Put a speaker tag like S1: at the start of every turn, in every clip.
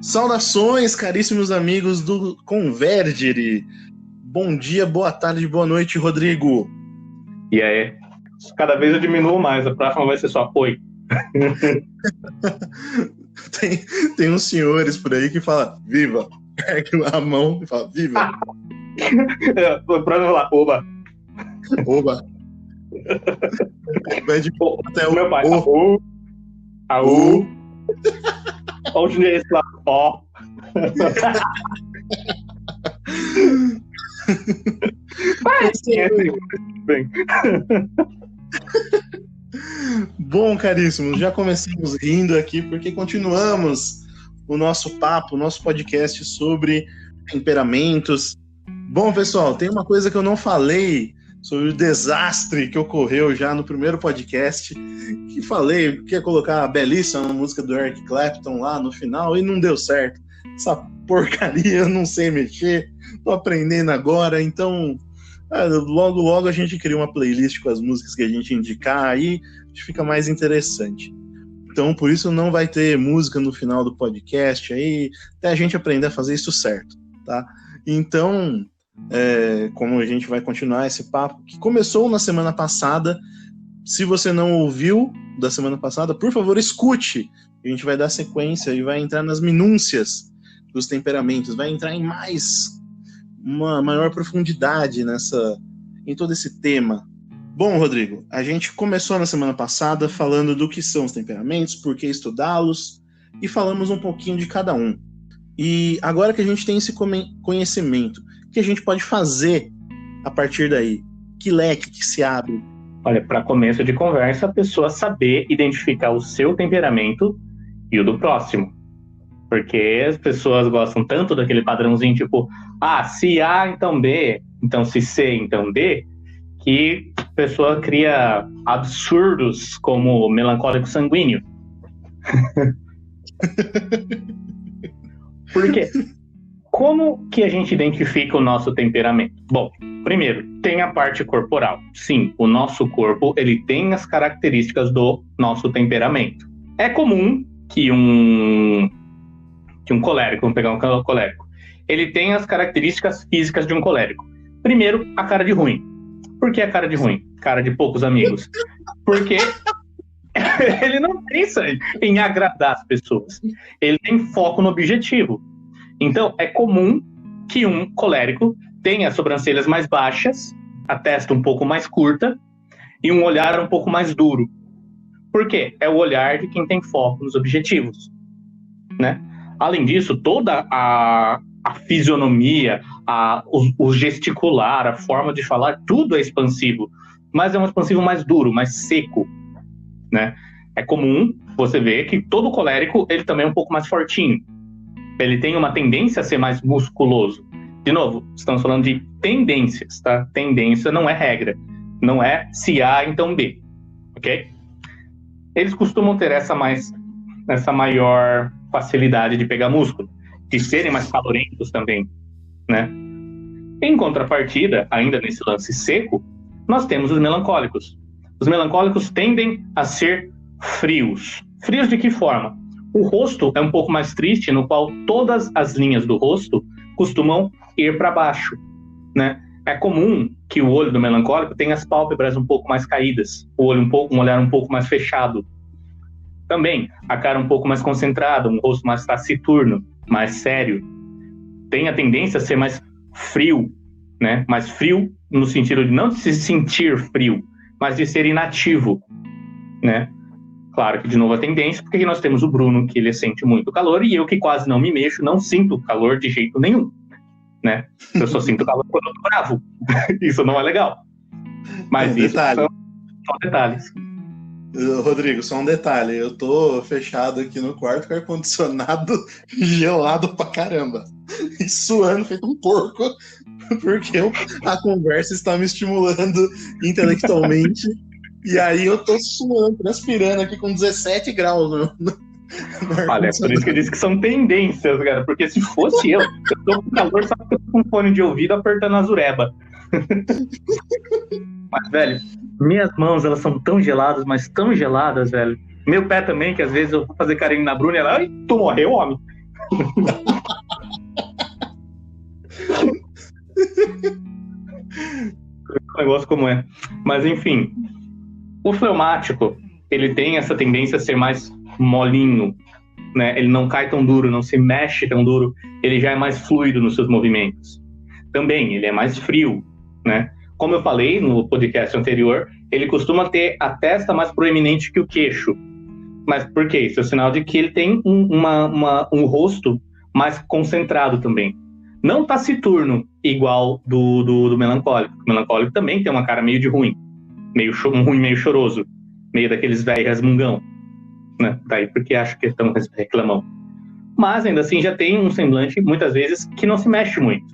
S1: Saudações, caríssimos amigos do Convergere. Bom dia, boa tarde, boa noite, Rodrigo.
S2: E aí, cada vez eu diminuo mais, a próxima vai ser só oi.
S1: Tem uns senhores por aí que falam viva, pega a mão e fala viva.
S2: O próximo vai lá, oba.
S1: Oba. Vai de até o
S2: meu pai,
S1: o.
S2: Aú. Olha o chinês lá, ó.
S1: Bom, caríssimos, já começamos rindo aqui porque continuamos o nosso papo, o nosso podcast sobre temperamentos. Bom, pessoal, tem uma coisa que eu não falei sobre o desastre que ocorreu já no primeiro podcast, que falei que ia colocar a belíssima música do Eric Clapton lá no final e não deu certo. Essa porcaria eu não sei mexer, tô aprendendo agora, então logo a gente cria uma playlist com as músicas que a gente indicar, aí fica mais interessante. Então, por isso não vai ter música no final do podcast aí, até a gente aprender a fazer isso certo, tá? Então, como a gente vai continuar esse papo, que começou na semana passada, se você não ouviu da semana passada, por favor, escute. A gente vai dar sequência e vai entrar nas minúcias dos temperamentos, vai entrar em uma maior profundidade em todo esse tema. Bom, Rodrigo, a gente começou na semana passada falando do que são os temperamentos, por que estudá-los, e falamos um pouquinho de cada um. E agora que a gente tem esse conhecimento, o que a gente pode fazer a partir daí? Que leque que se abre?
S2: Olha, para começo de conversa, a pessoa saber identificar o seu temperamento e o do próximo. Porque as pessoas gostam tanto daquele padrãozinho, tipo, se A, então B, então se C, então D, que a pessoa cria absurdos como melancólico sanguíneo. Por quê? Como que a gente identifica o nosso temperamento? Bom, primeiro, tem a parte corporal. Sim, o nosso corpo, ele tem as características do nosso temperamento. É comum que um colérico, vamos pegar um colérico, ele tem as características físicas de um colérico. Primeiro, a cara de ruim. Por que a cara de ruim? Cara de poucos amigos. Porque ele não pensa em agradar as pessoas. Ele tem foco no objetivo. Então, é comum que um colérico tenha as sobrancelhas mais baixas, a testa um pouco mais curta e um olhar um pouco mais duro. Por quê? É o olhar de quem tem foco nos objetivos, né? Além disso, toda a fisionomia, o gesticular, a forma de falar, tudo é expansivo, mas é um expansivo mais duro, mais seco, né? É comum você ver que todo colérico, ele também é um pouco mais fortinho. Ele tem uma tendência a ser mais musculoso. De novo, estamos falando de tendências, tá? Tendência não é regra. Não é se A, então B, ok? Eles costumam ter essa maior facilidade de pegar músculo, de serem mais calorentos também, né? Em contrapartida, ainda nesse lance seco, nós temos os melancólicos. Os melancólicos tendem a ser frios. Frios de que forma? O rosto é um pouco mais triste, no qual todas as linhas do rosto costumam ir para baixo, né? É comum que o olho do melancólico tenha as pálpebras um pouco mais caídas, um olhar um pouco mais fechado. Também a cara um pouco mais concentrada, um rosto mais taciturno, mais sério. Tem a tendência a ser mais frio, né? Mais frio no sentido de não de se sentir frio, mas de ser inativo, né? Claro que de novo a tendência, porque aqui nós temos o Bruno, que ele sente muito calor, e eu que quase não me mexo, não sinto calor de jeito nenhum, né? Eu só sinto calor quando eu tô bravo. Isso não é legal. Mas isso são detalhes.
S1: Rodrigo, só um detalhe, eu tô fechado aqui no quarto com ar-condicionado gelado pra caramba e suando feito um porco, porque a conversa está me estimulando intelectualmente e aí eu tô suando, transpirando aqui com 17 graus
S2: Olha, é por isso que eu disse que são tendências, cara, porque se fosse eu tô com calor só porque eu tô com fone de ouvido apertando a zureba. Mas, velho, minhas mãos, elas são tão geladas, mas tão geladas, velho. Meu pé também, que às vezes eu vou fazer carinho na Bruna e ela, ai, tu morreu, homem. Um negócio como é. Mas, enfim, o fleumático, ele tem essa tendência a ser mais molinho, né? Ele não cai tão duro, não se mexe tão duro, ele já é mais fluido nos seus movimentos. Também, ele é mais frio, né? Como eu falei no podcast anterior, ele costuma ter a testa mais proeminente que o queixo. Mas por quê? Isso é sinal de que ele tem um rosto mais concentrado também. Não taciturno, igual do melancólico. O melancólico também tem uma cara meio de ruim. Meio choroso. Meio daqueles velhos resmungão. Né? Daí porque acho que é tão reclamão. Mas ainda assim já tem um semblante, muitas vezes, que não se mexe muito.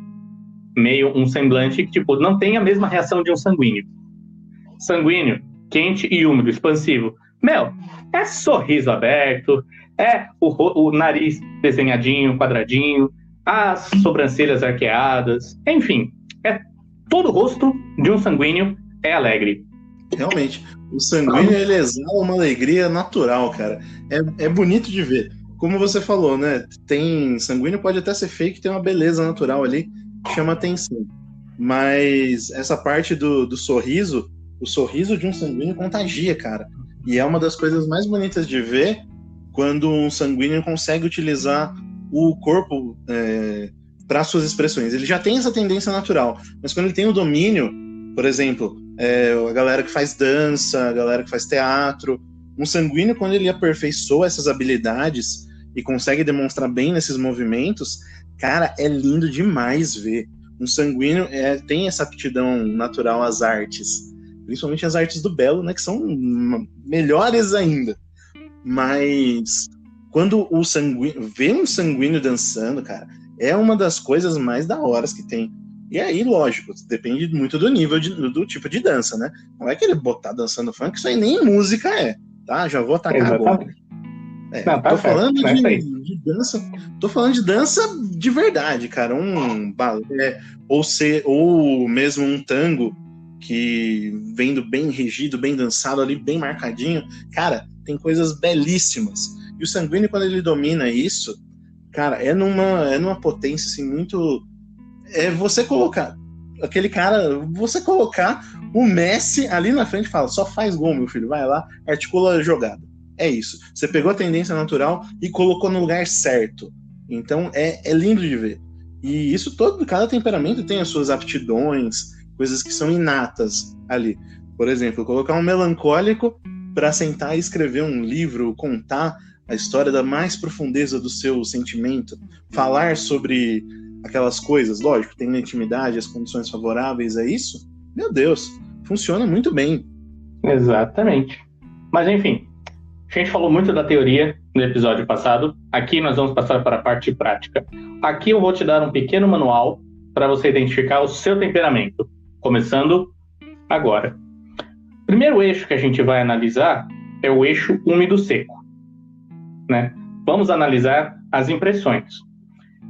S2: Meio um semblante que tipo, não tem a mesma reação de um sanguíneo. Sanguíneo, quente e úmido, expansivo. É sorriso aberto, é o nariz desenhadinho, quadradinho, as sobrancelhas arqueadas, enfim, todo o rosto de um sanguíneo é alegre.
S1: Realmente, o sanguíneo ele exala uma alegria natural, cara. É bonito de ver. Como você falou, né? Tem sanguíneo pode até ser fake, tem uma beleza natural ali que chama atenção. Mas essa parte do sorriso, o sorriso de um sanguíneo contagia, cara. E é uma das coisas mais bonitas de ver quando um sanguíneo consegue utilizar o corpo para suas expressões. Ele já tem essa tendência natural, mas quando ele tem o domínio, por exemplo, a galera que faz dança, a galera que faz teatro, um sanguíneo, quando ele aperfeiçoa essas habilidades e consegue demonstrar bem nesses movimentos, cara, é lindo demais ver. Um sanguíneo tem essa aptidão natural às artes, principalmente as artes do belo, né, que são melhores ainda. Mas quando o sanguíneo, ver um sanguíneo dançando, cara, é uma das coisas mais da horas que tem. E aí, lógico, depende muito do nível, do tipo de dança, né? Não é que ele botar dançando funk, isso aí nem música tá? Já vou atacar agora. Tô falando de dança, tô falando de dança de verdade, cara. Um balé, ou mesmo um tango, que vendo bem regido, bem dançado ali, bem marcadinho, cara, tem coisas belíssimas. E o sanguíneo, quando ele domina isso, cara, é numa potência assim muito. Você colocar aquele cara, você colocar o Messi ali na frente e fala, só faz gol, meu filho, vai lá, articula a jogada. É isso. Você pegou a tendência natural e colocou no lugar certo. Então é lindo de ver. E isso cada temperamento tem as suas aptidões, coisas que são inatas ali. Por exemplo, colocar um melancólico para sentar e escrever um livro, contar a história da mais profundeza do seu sentimento, falar sobre aquelas coisas, lógico, tem na intimidade, as condições favoráveis a isso, meu Deus, funciona muito bem.
S2: Exatamente. Mas enfim, a gente falou muito da teoria no episódio passado, aqui nós vamos passar para a parte prática. Aqui eu vou te dar um pequeno manual para você identificar o seu temperamento, começando agora. O primeiro eixo que a gente vai analisar é o eixo úmido-seco, né? Vamos analisar as impressões.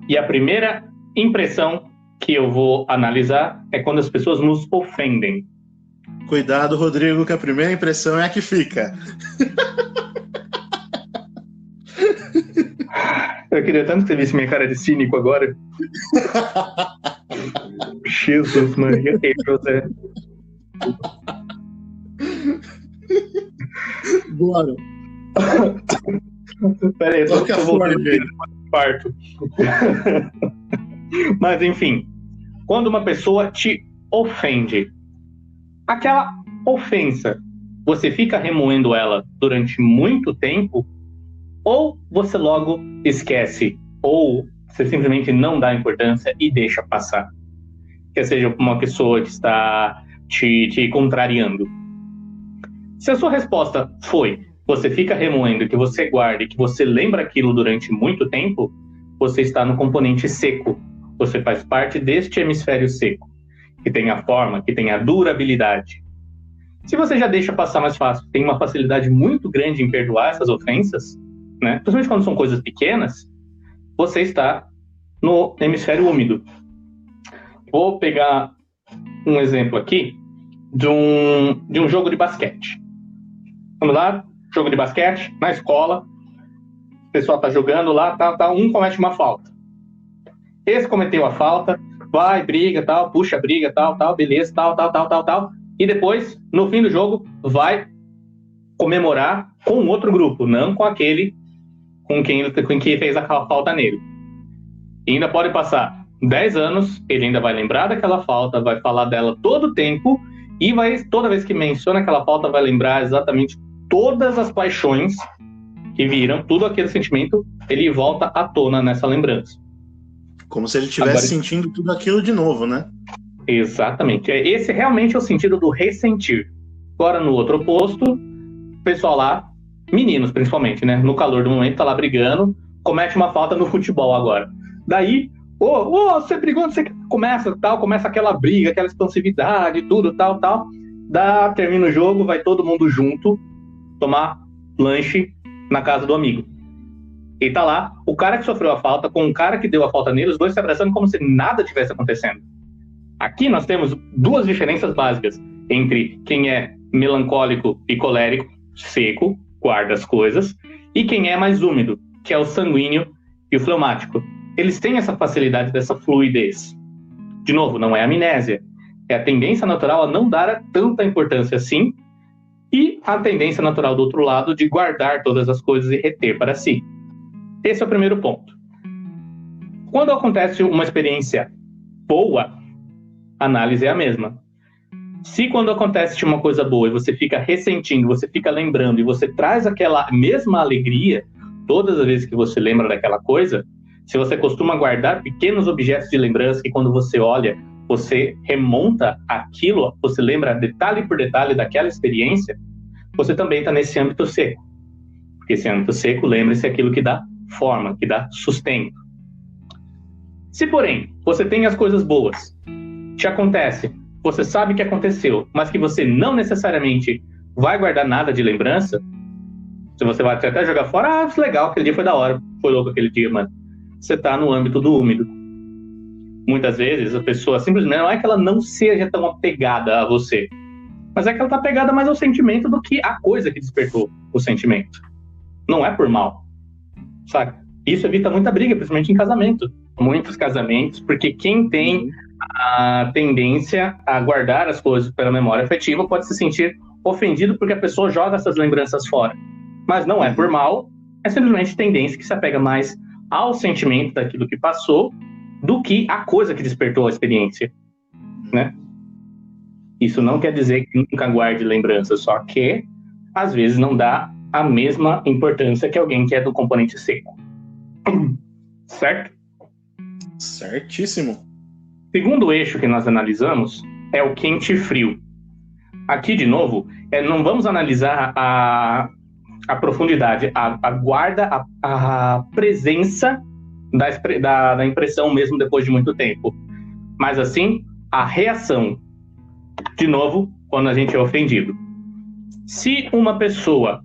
S2: E a primeira impressão que eu vou analisar é quando as pessoas nos ofendem.
S1: Cuidado, Rodrigo, que a primeira impressão é a que fica.
S2: Eu queria tanto que você visse minha cara de cínico agora. Jesus, Maria e José.
S1: Bora.
S2: Peraí, só que eu vou parto. Mas enfim, quando uma pessoa te ofende, aquela ofensa, você fica remoendo ela durante muito tempo, ou você logo esquece, ou você simplesmente não dá importância e deixa passar. Quer seja uma pessoa que está te contrariando. Se a sua resposta foi, você fica remoendo, que você guarda e que você lembra aquilo durante muito tempo, você está no componente seco. Você faz parte deste hemisfério seco, que tem a forma, que tem a durabilidade. Se você já deixa passar mais fácil, tem uma facilidade muito grande em perdoar essas ofensas, né? Principalmente quando são coisas pequenas, você está no hemisfério úmido. Vou pegar um exemplo aqui de um jogo de basquete. Vamos lá? Jogo de basquete, na escola. o pessoal tá jogando lá, um comete uma falta. Esse cometeu a falta, vai, briga, tal, puxa a briga, tal, beleza, tal. E depois, no fim do jogo, vai comemorar com outro grupo, não com aquele com quem fez aquela falta nele. E ainda pode passar 10 anos, ele ainda vai lembrar daquela falta, vai falar dela todo o tempo, e vai, toda vez que menciona aquela falta, vai lembrar exatamente todas as paixões que viram, tudo aquele sentimento, ele volta à tona nessa lembrança.
S1: Como se ele estivesse sentindo tudo aquilo de novo, né?
S2: Exatamente. Esse realmente é o sentido do ressentir. Agora, no outro oposto, o pessoal lá, meninos principalmente, né? No calor do momento, tá lá brigando, comete uma falta no futebol agora. Daí, você brigou, não sei o que. Começa aquela briga, aquela expansividade, tudo, tal. Termina o jogo, vai todo mundo junto tomar lanche na casa do amigo. E tá lá, o cara que sofreu a falta com o cara que deu a falta nele, os dois se abraçando como se nada tivesse acontecendo. Aqui nós temos duas diferenças básicas entre quem é melancólico e colérico, seco, guarda as coisas, e quem é mais úmido, que é o sanguíneo e o fleumático. Eles têm essa facilidade dessa fluidez. De novo, não é amnésia. É a tendência natural a não dar tanta importância assim, e a tendência natural do outro lado de guardar todas as coisas e reter para si. Esse é o primeiro ponto. Quando acontece uma experiência boa, a análise é a mesma. Se quando acontece uma coisa boa e você fica ressentindo, você fica lembrando e você traz aquela mesma alegria todas as vezes que você lembra daquela coisa, se você costuma guardar pequenos objetos de lembrança que quando você olha, você remonta aquilo, você lembra detalhe por detalhe daquela experiência, você também está nesse âmbito seco. Porque esse âmbito seco, lembre-se, é aquilo que dá forma, que dá sustento. Se, porém, você tem as coisas boas, te acontece, você sabe que aconteceu, mas que você não necessariamente vai guardar nada de lembrança, se você vai até jogar fora, legal, aquele dia foi da hora, foi louco aquele dia, mano. Você está no âmbito do úmido. Muitas vezes a pessoa simplesmente não é que ela não seja tão apegada a você, mas é que ela está apegada mais ao sentimento do que a coisa que despertou o sentimento. Não é por mal, sabe? Isso evita muita briga, principalmente em casamento. Muitos casamentos, porque quem tem a tendência a guardar as coisas pela memória afetiva pode se sentir ofendido porque a pessoa joga essas lembranças fora. Mas não é por mal, é simplesmente tendência que se apega mais ao sentimento daquilo que passou do que a coisa que despertou a experiência, né? Isso não quer dizer que nunca guarde lembranças, só que às vezes não dá a mesma importância que alguém que é do componente seco. Certo?
S1: Certíssimo.
S2: Segundo eixo que nós analisamos é o quente e frio. Aqui, de novo, não vamos analisar a profundidade, a guarda, a presença da impressão mesmo depois de muito tempo. Mas, assim, a reação. De novo, quando a gente é ofendido. Se uma pessoa,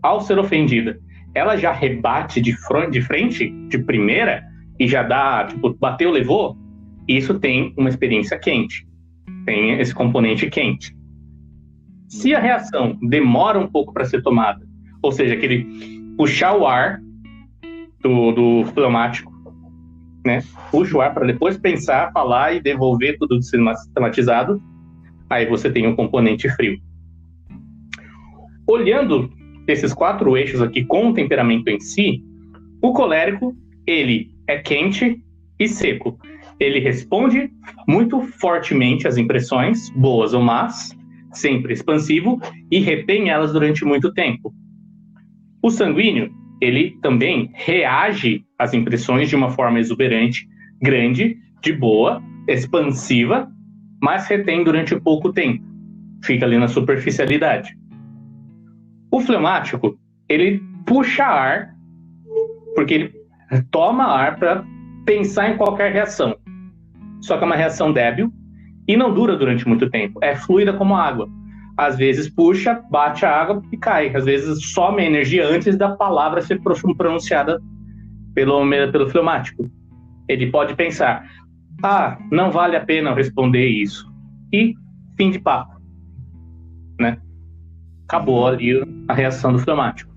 S2: ao ser ofendida, ela já rebate de frente, de primeira, e já dá, tipo, bateu, levou, isso tem uma experiência quente. Tem esse componente quente. Se a reação demora um pouco para ser tomada, ou seja, aquele puxar o ar do fleumático, né? Puxa o ar para depois pensar, falar e devolver tudo sistematizado, aí você tem um componente frio. Olhando esses 4 eixos aqui com o temperamento em si, o colérico, ele é quente e seco. Ele responde muito fortemente às impressões, boas ou más, sempre expansivo, e retém elas durante muito tempo. O sanguíneo, ele também reage às impressões de uma forma exuberante, grande, de boa, expansiva, mas retém durante pouco tempo. Fica ali na superficialidade. O fleumático, ele puxa ar, porque ele toma ar para pensar em qualquer reação. Só que é uma reação débil e não dura durante muito tempo. É fluida como água. Às vezes puxa, bate a água e cai. Às vezes some a energia antes da palavra ser pronunciada pelo fleumático. Ele pode pensar, não vale a pena eu responder isso. E fim de papo. Né? Acabou ali a reação do fleumático.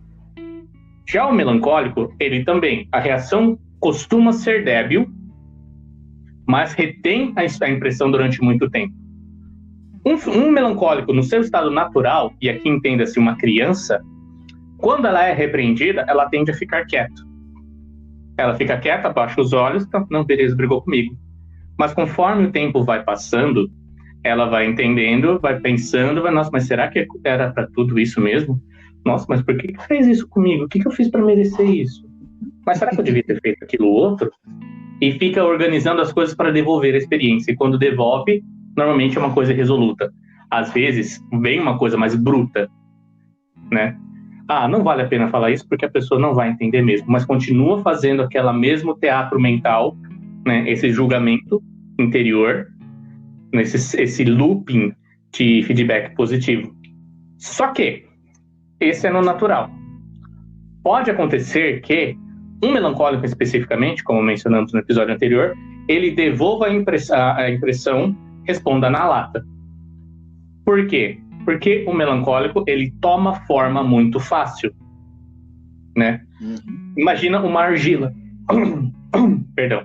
S2: Já o melancólico, ele também, a reação costuma ser débil, mas retém a impressão durante muito tempo. Um melancólico, no seu estado natural, e aqui entenda-se uma criança, quando ela é repreendida, ela tende a ficar quieta. Ela fica quieta, abaixa os olhos, não, beleza, brigou comigo. Mas conforme o tempo vai passando, ela vai entendendo, vai pensando, nossa, mas será que era para tudo isso mesmo? Nossa, mas por que fez isso comigo? O que eu fiz para merecer isso? Mas será que eu devia ter feito aquilo outro? E fica organizando as coisas para devolver a experiência. E quando devolve, normalmente é uma coisa resoluta. Às vezes, vem uma coisa mais bruta, né? Não vale a pena falar isso porque a pessoa não vai entender mesmo, mas continua fazendo aquele mesmo teatro mental, né? Esse julgamento interior, esse looping de feedback positivo. Só que esse é no natural. Pode acontecer que um melancólico especificamente, como mencionamos no episódio anterior, ele devolva a impressão, responda na lata. Por quê? Porque o melancólico, ele toma forma muito fácil, né? Imagina uma argila. Perdão.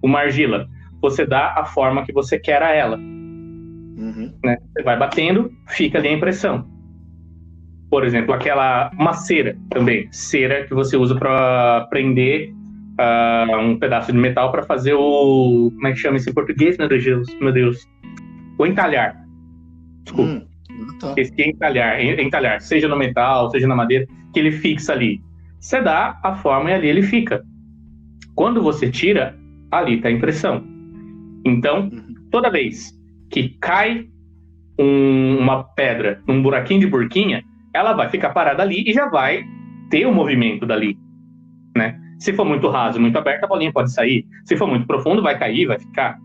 S2: Uma argila. Você dá a forma que você quer a ela. Né? Você vai batendo, fica ali a impressão. Por exemplo, uma cera também. Cera que você usa para prender um pedaço de metal para fazer o... Como é que chama isso em português, meu Deus? O entalhar. Desculpa. Esse entalhar, seja no metal, seja na madeira, que ele fixa ali. Você dá a forma e ali ele fica. Quando você tira, ali está a impressão. Então, toda vez que cai uma pedra num buraquinho de burquinha, ela vai ficar parada ali e já vai ter o movimento dali, né? Se for muito raso, muito aberto, a bolinha pode sair. Se for muito profundo, vai cair, vai ficar,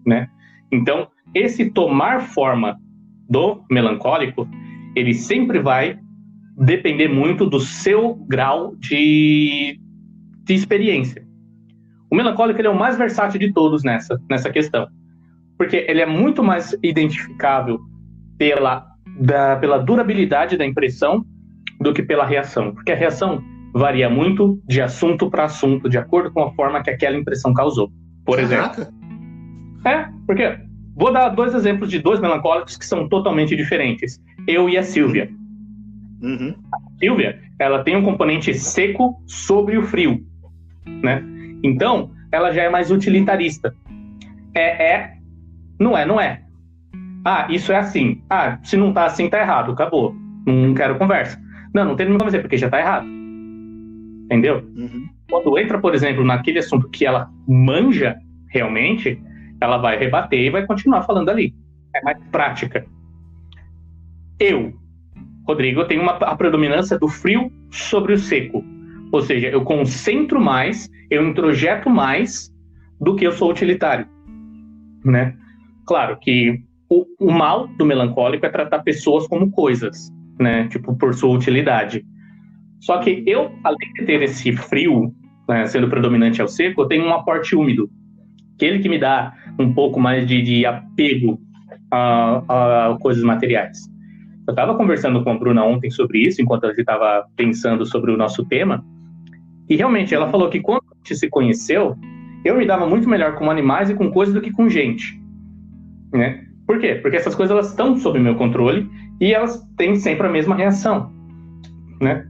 S2: né? Então, esse tomar forma do melancólico, ele sempre vai depender muito do seu grau de experiência. O melancólico, ele é o mais versátil de todos nessa questão, porque ele é muito mais identificável pela durabilidade da impressão do que pela reação, porque a reação varia muito de assunto para assunto, de acordo com a forma que aquela impressão causou. Por exemplo. Porque vou dar 2 exemplos de 2 melancólicos que são totalmente diferentes. Eu e a Silvia. A Silvia, ela tem um componente seco sobre o frio, né? Então, ela já é mais utilitarista. Não é. Isso é assim. Se não tá assim, tá errado. Acabou. Não quero conversa. Não tem nenhuma conversa, porque já tá errado. Entendeu? Quando entra, por exemplo, naquele assunto que ela manja realmente, ela vai rebater e vai continuar falando ali. É mais prática. Rodrigo, eu tenho a predominância do frio sobre o seco. Ou seja, eu concentro mais, eu introjeto mais do que eu sou utilitário, né? Claro que o mal do melancólico é tratar pessoas como coisas, né? Tipo, por sua utilidade. Só que eu, além de ter esse frio, né, sendo predominante ao seco, eu tenho um aporte úmido. Aquele que me dá um pouco mais de apego a coisas materiais. Eu estava conversando com a Bruna ontem sobre isso, enquanto a gente estava pensando sobre o nosso tema, e realmente ela falou que quando a gente se conheceu, eu me dava muito melhor com animais e com coisas do que com gente, né? Por quê? Porque essas coisas elas estão sob meu controle e elas têm sempre a mesma reação, né?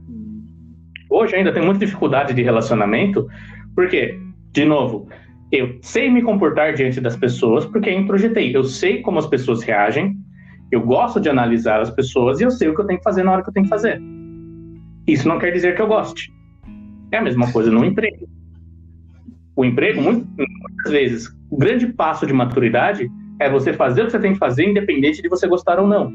S2: Hoje ainda tenho muita dificuldade de relacionamento, porque, de novo, eu sei me comportar diante das pessoas porque introjetei. Eu sei como as pessoas reagem, eu gosto de analisar as pessoas e eu sei o que eu tenho que fazer na hora que eu tenho que fazer. Isso não quer dizer que eu goste. É a mesma coisa no emprego. O emprego, muitas vezes, o grande passo de maturidade é você fazer o que você tem que fazer, independente de você gostar ou não.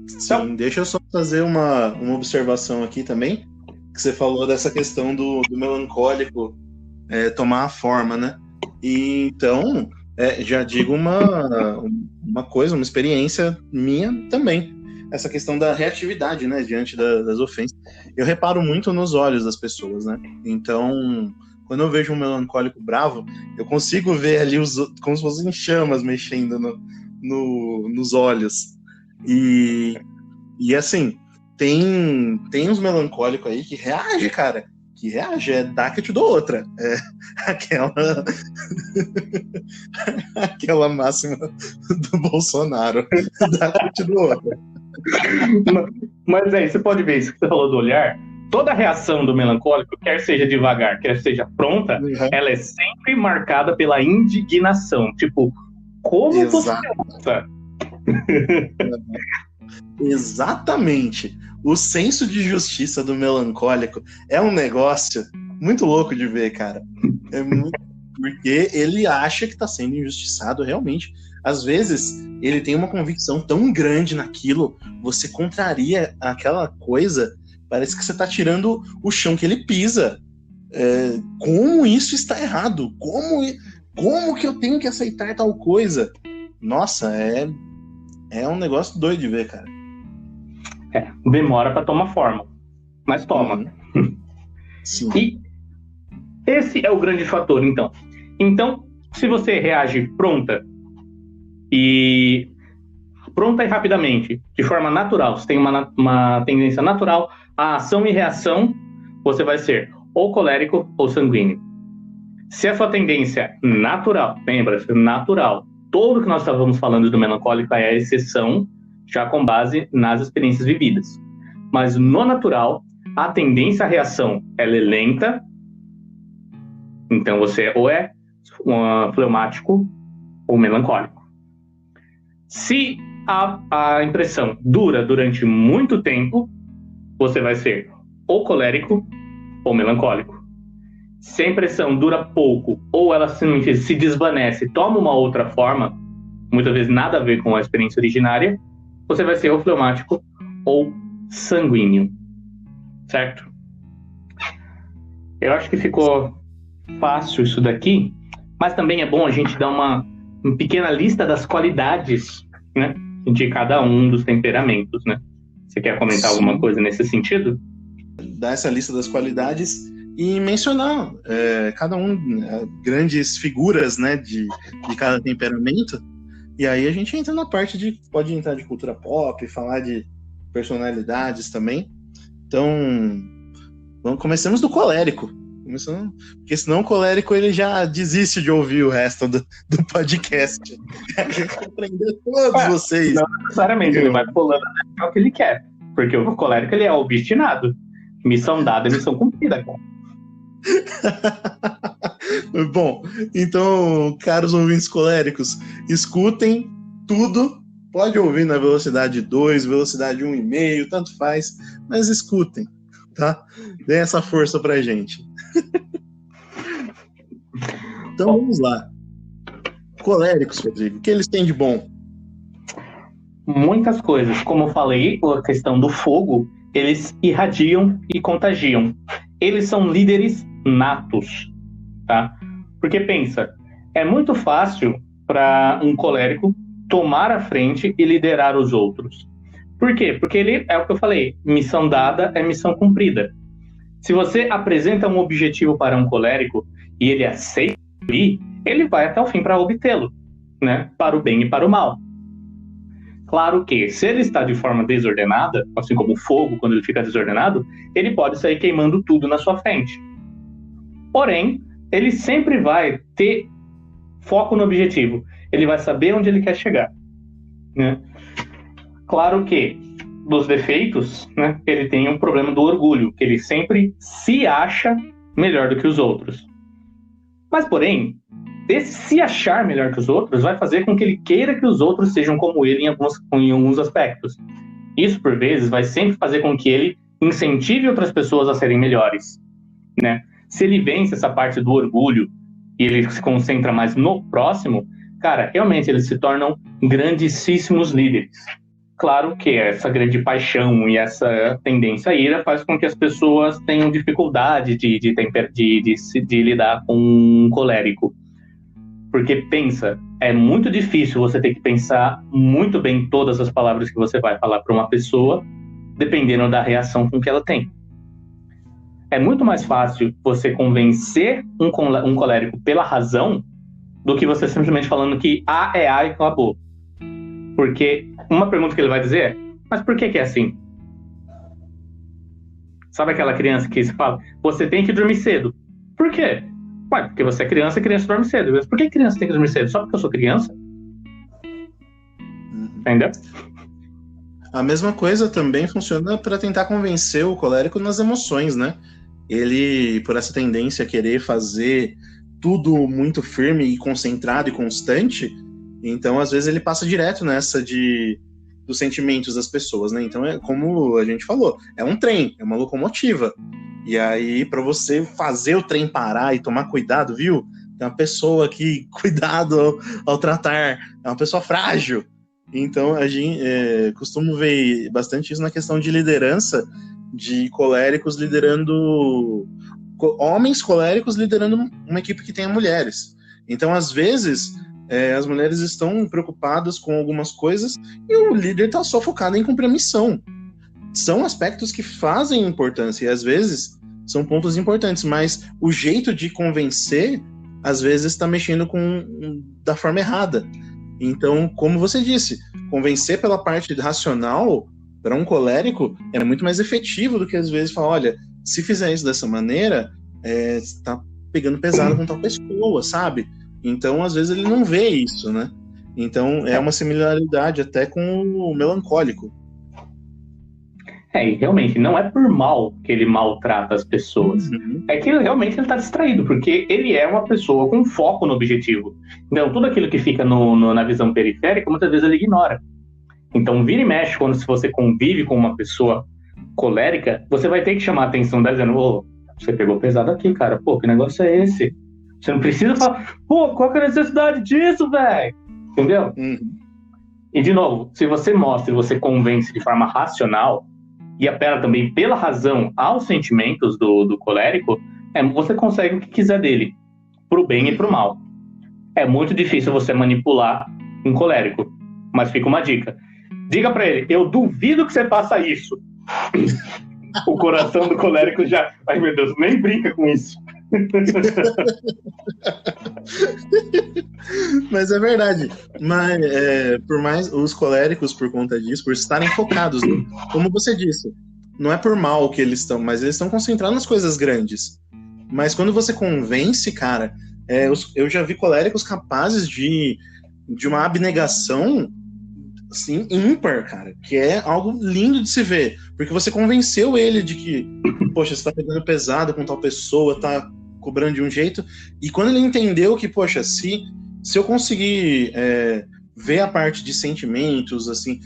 S1: Sim, deixa eu só fazer uma observação aqui também, que você falou dessa questão do melancólico tomar a forma, né? E então, já digo uma coisa, uma experiência minha também, essa questão da reatividade, né, diante das ofensas. Eu reparo muito nos olhos das pessoas, né? Então, quando eu vejo um melancólico bravo, eu consigo ver ali como se fossem chamas mexendo nos olhos. E assim, tem uns melancólicos aí que reage, cara. Que reage, dá que eu te dou outra. É aquela máxima do Bolsonaro. Dá que eu te dou outra.
S2: Mas aí, você pode ver isso que você falou do olhar. Toda reação do melancólico, quer seja devagar, quer seja pronta, ela é sempre marcada pela indignação. Tipo, como
S1: Exato.
S2: você usa?
S1: Exatamente. O senso de justiça do melancólico é um negócio muito louco de ver, cara. Porque ele acha que está sendo injustiçado realmente. Às vezes, ele tem uma convicção tão grande naquilo, você contraria aquela coisa, parece que você está tirando o chão que ele pisa. Como isso está errado? Como que eu tenho que aceitar tal coisa? Nossa, é um negócio doido de ver, cara.
S2: Demora para tomar forma, mas toma.
S1: Sim.
S2: E esse é o grande fator, então. Então, se você reage pronta e rapidamente, de forma natural, você tem uma tendência natural à ação e reação, você vai ser ou colérico ou sanguíneo. Se a sua tendência natural, lembra-se, natural, tudo que nós estávamos falando do melancólico é a exceção, já com base nas experiências vividas. Mas no natural, a tendência à reação ela é lenta, então você ou é fleumático ou melancólico. Se a impressão dura durante muito tempo, você vai ser ou colérico ou melancólico. Se a impressão dura pouco ou ela simplesmente se desvanece, toma uma outra forma, muitas vezes nada a ver com a experiência originária, você vai ser ou fleumático ou sanguíneo, certo? Eu acho que ficou fácil isso daqui, mas também é bom a gente dar uma pequena lista das qualidades, né, de cada um dos temperamentos, né? Você quer comentar alguma coisa nesse sentido?
S1: Dar essa lista das qualidades e mencionar cada grandes figuras, né, de cada temperamento. E aí a gente entra na parte pode entrar de cultura pop, falar de personalidades também. Então, comecemos do colérico. Porque senão o colérico ele já desiste de ouvir o resto do podcast. A gente vai aprender todos vocês.
S2: Não necessariamente, ele vai pulando até o que ele quer. Porque o colérico ele é obstinado. Missão dada é missão cumprida, cara.
S1: Bom, então, caros ouvintes coléricos, escutem tudo. Pode ouvir na velocidade 2, velocidade 1,5, tanto faz, mas escutem, tá? Dê essa força pra gente. Então vamos lá. Coléricos, Rodrigo, o que eles têm de bom?
S2: Muitas coisas. Como eu falei, a questão do fogo, eles irradiam e contagiam. Eles são líderes natos, tá? Porque pensa, é muito fácil para um colérico tomar a frente e liderar os outros. Por quê? Porque ele, é o que eu falei, missão dada é missão cumprida. Se você apresenta um objetivo para um colérico e ele aceita, ele vai até o fim para obtê-lo, né? Para o bem e para o mal. Claro que, se ele está de forma desordenada, assim como o fogo, quando ele fica desordenado, ele pode sair queimando tudo na sua frente. Porém, ele sempre vai ter foco no objetivo. Ele vai saber onde ele quer chegar, né? Claro que, dos defeitos, né, ele tem um problema do orgulho, que ele sempre se acha melhor do que os outros. Mas, porém, esse se achar melhor que os outros vai fazer com que ele queira que os outros sejam como ele em alguns aspectos. Isso, por vezes, vai sempre fazer com que ele incentive outras pessoas a serem melhores, né? Se ele vence essa parte do orgulho e ele se concentra mais no próximo, cara, realmente eles se tornam grandíssimos líderes. Claro que essa grande paixão e essa tendência à ira faz com que as pessoas tenham dificuldade de lidar com um colérico. Porque pensa, é muito difícil você ter que pensar muito bem todas as palavras que você vai falar para uma pessoa, dependendo da reação com que ela tem. É muito mais fácil você convencer um colérico pela razão do que você simplesmente falando que A é A e acabou. Porque uma pergunta que ele vai dizer é, mas por que é assim? Sabe aquela criança que se fala, você tem que dormir cedo. Por quê? Ué, porque você é criança e criança dorme cedo. Mas por que criança tem que dormir cedo? Só porque eu sou criança? Entendeu?
S1: A mesma coisa também funciona para tentar convencer o colérico nas emoções, né? Ele, por essa tendência a querer fazer tudo muito firme e concentrado e constante, então às vezes ele passa direto nessa dos sentimentos das pessoas, né? Então é como a gente falou, é um trem, é uma locomotiva. E aí, para você fazer o trem parar e tomar cuidado, viu? Tem uma pessoa aqui, cuidado ao tratar, é uma pessoa frágil. Então, a gente costuma ver bastante isso na questão de liderança, de coléricos liderando... Homens coléricos liderando uma equipe que tenha mulheres. Então, às vezes, as mulheres estão preocupadas com algumas coisas e o líder está só focado em cumprir a missão. São aspectos que fazem importância e, às vezes, são pontos importantes, mas o jeito de convencer, às vezes, está mexendo da forma errada. Então, como você disse, convencer pela parte racional para um colérico é muito mais efetivo do que às vezes falar, olha, se fizer isso dessa maneira, está pegando pesado com tal pessoa, sabe? Então, às vezes ele não vê isso, né? Então, é uma similaridade até com o melancólico.
S2: E realmente, não é por mal que ele maltrata as pessoas. É que realmente ele está distraído, porque ele é uma pessoa com foco no objetivo. Então, tudo aquilo que fica na visão periférica, muitas vezes ele ignora. Então, vira e mexe, se você convive com uma pessoa colérica, você vai ter que chamar a atenção dela, dizendo, ô, você pegou pesado aqui, cara. Pô, que negócio é esse? Você não precisa falar, pô, qual que é a necessidade disso, velho? Entendeu? E, de novo, se você mostra e você convence de forma racional, e apela também pela razão aos sentimentos do colérico, você consegue o que quiser dele, pro bem e pro mal. É muito difícil você manipular um colérico, mas fica uma dica. Diga pra ele, eu duvido que você faça isso. O coração do colérico já... Ai, meu Deus, nem brinca com isso.
S1: Mas é verdade. Mas por mais os coléricos, por conta disso, por estarem focados, como você disse, não é por mal que eles estão, mas eles estão concentrados nas coisas grandes. Mas quando você convence, cara, eu já vi coléricos capazes de uma abnegação assim, ímpar, cara, que é algo lindo de se ver, porque você convenceu ele de que, poxa, você tá pegando pesado com tal pessoa, tá cobrando de um jeito, e quando ele entendeu que, poxa, se eu conseguir ver a parte de sentimentos, assim,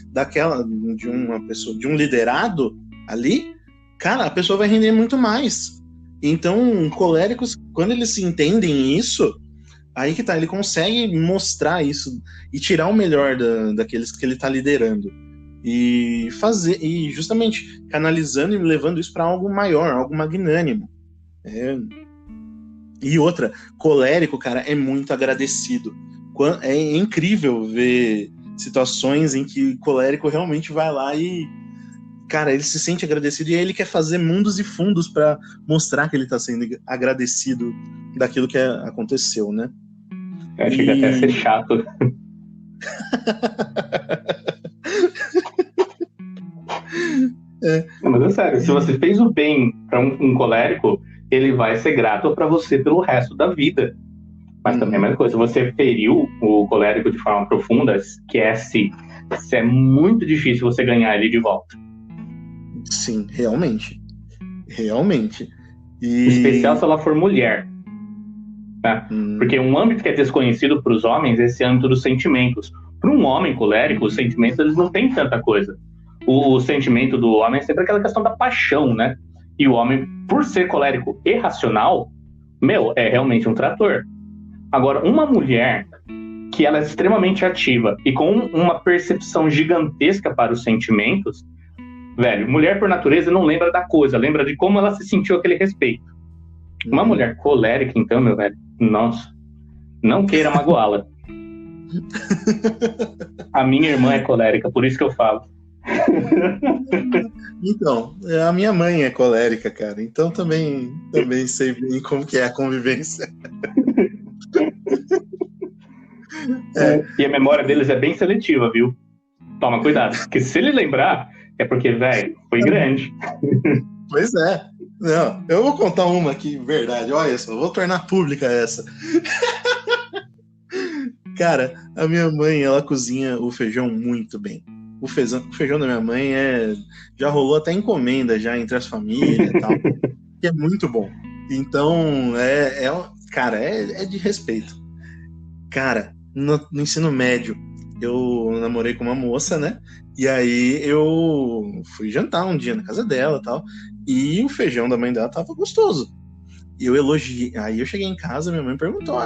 S1: de uma pessoa, de um liderado ali, cara, a pessoa vai render muito mais. Então, coléricos, quando eles entendem isso, aí que tá, ele consegue mostrar isso e tirar o melhor daqueles que ele tá liderando. E justamente canalizando e levando isso para algo maior, algo magnânimo. E outra, colérico, cara, é muito agradecido. É incrível ver situações em que o colérico realmente vai lá e, cara, ele se sente agradecido e aí ele quer fazer mundos e fundos para mostrar que ele tá sendo agradecido daquilo que aconteceu, né?
S2: Chega até a ser chato. Mas é sério, se você fez o bem para um colérico, ele vai ser grato para você pelo resto da vida. Mas também é a mesma coisa, você feriu o colérico de forma profunda, esquece. É muito difícil você ganhar ele de volta.
S1: Sim, realmente. Realmente.
S2: Especial se ela for mulher. Tá? Porque um âmbito que é desconhecido para os homens é esse âmbito dos sentimentos. Para um homem colérico, os sentimentos eles não têm tanta coisa. O sentimento do homem é sempre aquela questão da paixão, né? E o homem, por ser colérico e racional, é realmente um trator. Agora, uma mulher que ela é extremamente ativa e com uma percepção gigantesca para os sentimentos, velho, mulher por natureza não lembra da coisa, lembra de como ela se sentiu aquele respeito. Uma mulher colérica, então, meu velho, nossa, não queira magoá-la. A minha irmã é colérica, por isso que eu falo.
S1: Então, a minha mãe é colérica, cara, então também sei bem como que é a convivência.
S2: E a memória deles é bem seletiva, viu? Toma cuidado, porque se ele lembrar, é porque, velho, foi grande.
S1: Pois é. Não, eu vou contar uma aqui, verdade. Olha só, vou tornar pública essa. Cara, a minha mãe, ela cozinha o feijão muito bem. O feijão da minha mãe já rolou até encomenda já entre as famílias e tal, que é muito bom. Então, cara, é de respeito. Cara, no ensino médio, eu namorei com uma moça, né? E aí eu fui jantar um dia na casa dela e tal, e o feijão da mãe dela tava gostoso. E eu elogiei. Aí eu cheguei em casa, minha mãe perguntou: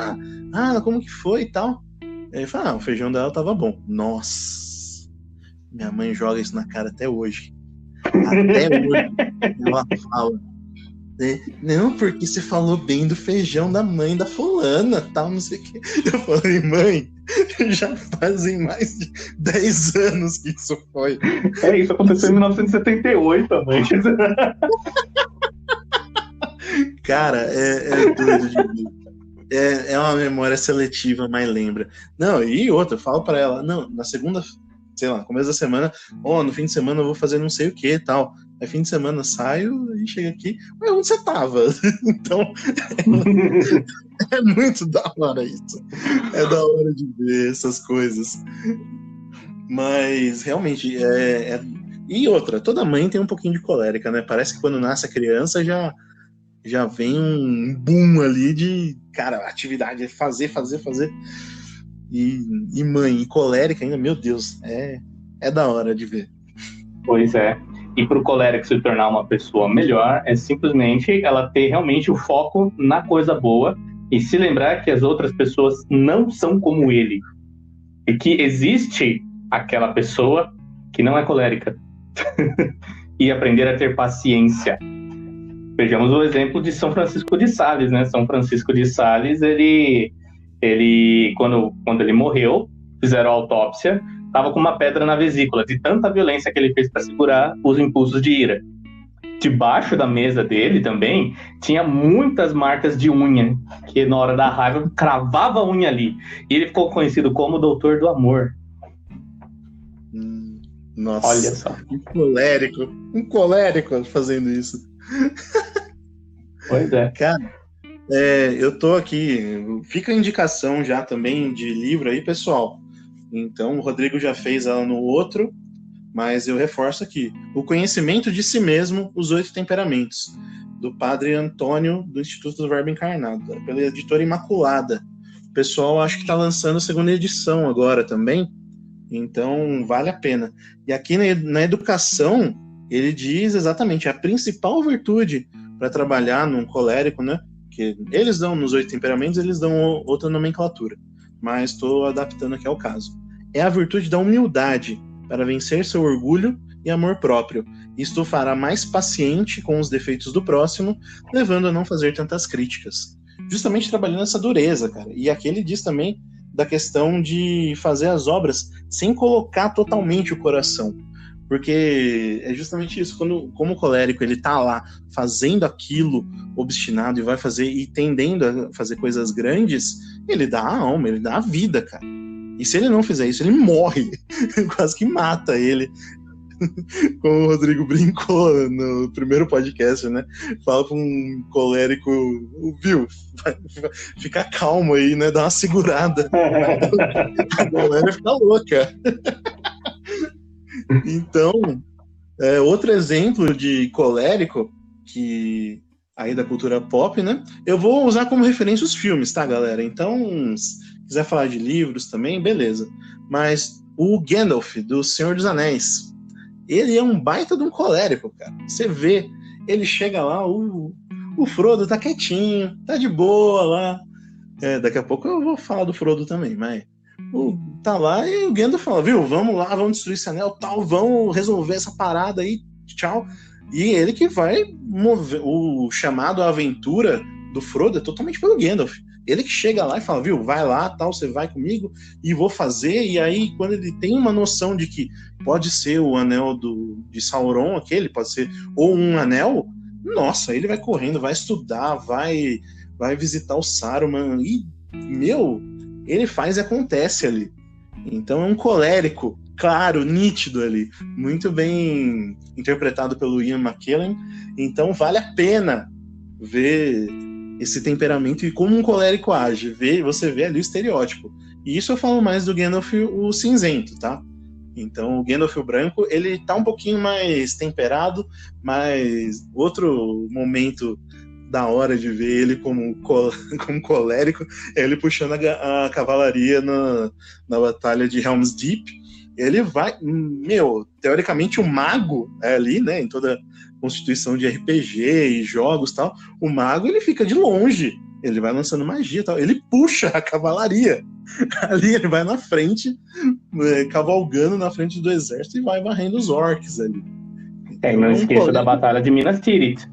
S1: como que foi e tal? Aí eu falei: o feijão dela tava bom. Nossa, minha mãe joga isso na cara até hoje. Até hoje ela fala: não, porque você falou bem do feijão da mãe da fulana, tal, não sei o que. Eu falei: mãe, já fazem mais de 10 anos que isso foi.
S2: Isso aconteceu em 1978 também.
S1: Cara, é doido de ver. É uma memória seletiva, mas lembra. Não, e outra, eu falo pra ela: não, na segunda, sei lá, começo da semana, no fim de semana eu vou fazer não sei o que e tal. Aí fim de semana saio e chego aqui, mas onde você tava? Então, é muito da hora isso. É da hora de ver essas coisas. Mas, realmente, E outra, toda mãe tem um pouquinho de colérica, né? Parece que quando nasce a criança já vem um boom ali de, cara, atividade, fazer. E mãe, e colérica ainda, meu Deus, é da hora de ver.
S2: Pois é. E para o colérico se tornar uma pessoa melhor, é simplesmente ela ter realmente o foco na coisa boa e se lembrar que as outras pessoas não são como ele. E que existe aquela pessoa que não é colérica. E aprender a ter paciência. Vejamos o exemplo de São Francisco de Sales, né? São Francisco de Sales, ele quando ele morreu, fizeram a autópsia, estava com uma pedra na vesícula, de tanta violência que ele fez para segurar os impulsos de ira. Debaixo da mesa dele também tinha muitas marcas de unha, que na hora da raiva cravava a unha ali. E ele ficou conhecido como o Doutor do Amor.
S1: Nossa,
S2: olha só.
S1: Um colérico fazendo isso.
S2: Pois é.
S1: Cara, eu tô aqui, fica a indicação já também de livro aí, pessoal. Então, o Rodrigo já fez ela no outro, mas eu reforço aqui: O Conhecimento de Si Mesmo, Os 8 Temperamentos, do Padre Antônio, do Instituto do Verbo Encarnado, pela editora Imaculada. O pessoal acho que está lançando a segunda edição agora também, então vale a pena. E aqui na educação, ele diz exatamente a principal virtude para trabalhar num colérico, né? Que eles dão nos 8 temperamentos, eles dão outra nomenclatura, mas estou adaptando aqui ao caso. É a virtude da humildade para vencer seu orgulho e amor próprio. Isto o fará mais paciente com os defeitos do próximo, levando a não fazer tantas críticas. Justamente trabalhando essa dureza, cara. E aqui ele diz também da questão de fazer as obras sem colocar totalmente o coração. Porque é justamente isso, como o colérico ele tá lá fazendo aquilo obstinado e vai fazer e tendendo a fazer coisas grandes, ele dá a alma, ele dá a vida, cara. E se ele não fizer isso, ele morre. Quase que mata ele. Como o Rodrigo brincou no primeiro podcast, né? Fala pra um colérico: viu, fica calmo aí, né? Dá uma segurada. A galera fica louca. Então, outro exemplo de colérico, que aí da cultura pop, né? Eu vou usar como referência os filmes, tá, galera? Então, se quiser falar de livros também, beleza. Mas o Gandalf, do Senhor dos Anéis, ele é um baita de um colérico, cara. Você vê, ele chega lá, o Frodo tá quietinho, tá de boa lá. Daqui a pouco eu vou falar do Frodo também, mas tá lá e o Gandalf fala: viu, vamos lá, vamos destruir esse anel, tal, vamos resolver essa parada aí, tchau. E ele que vai mover o chamado à aventura do Frodo é totalmente pelo Gandalf. Ele que chega lá e fala: viu, vai lá, tal, você vai comigo e vou fazer. E aí, quando ele tem uma noção de que pode ser o anel de Sauron, aquele, pode ser ou um anel, nossa, ele vai correndo, vai estudar, vai visitar o Saruman e, ele faz e acontece ali. Então é um colérico claro, nítido ali, muito bem interpretado pelo Ian McKellen. Então vale a pena ver esse temperamento e como um colérico age. Você vê ali o estereótipo. E isso eu falo mais do Gandalf o cinzento, tá? Então o Gandalf o branco, ele tá um pouquinho mais temperado, mas outro momento da hora de ver ele como colérico é ele puxando a cavalaria na batalha de Helm's Deep. Ele vai, teoricamente o mago é ali, né, em toda constituição de RPG e jogos e tal, o mago ele fica de longe, ele vai lançando magia e tal, ele puxa a cavalaria, ali ele vai na frente, cavalgando na frente do exército e vai varrendo os orcs ali.
S2: Então, não esqueça da batalha de Minas Tirith.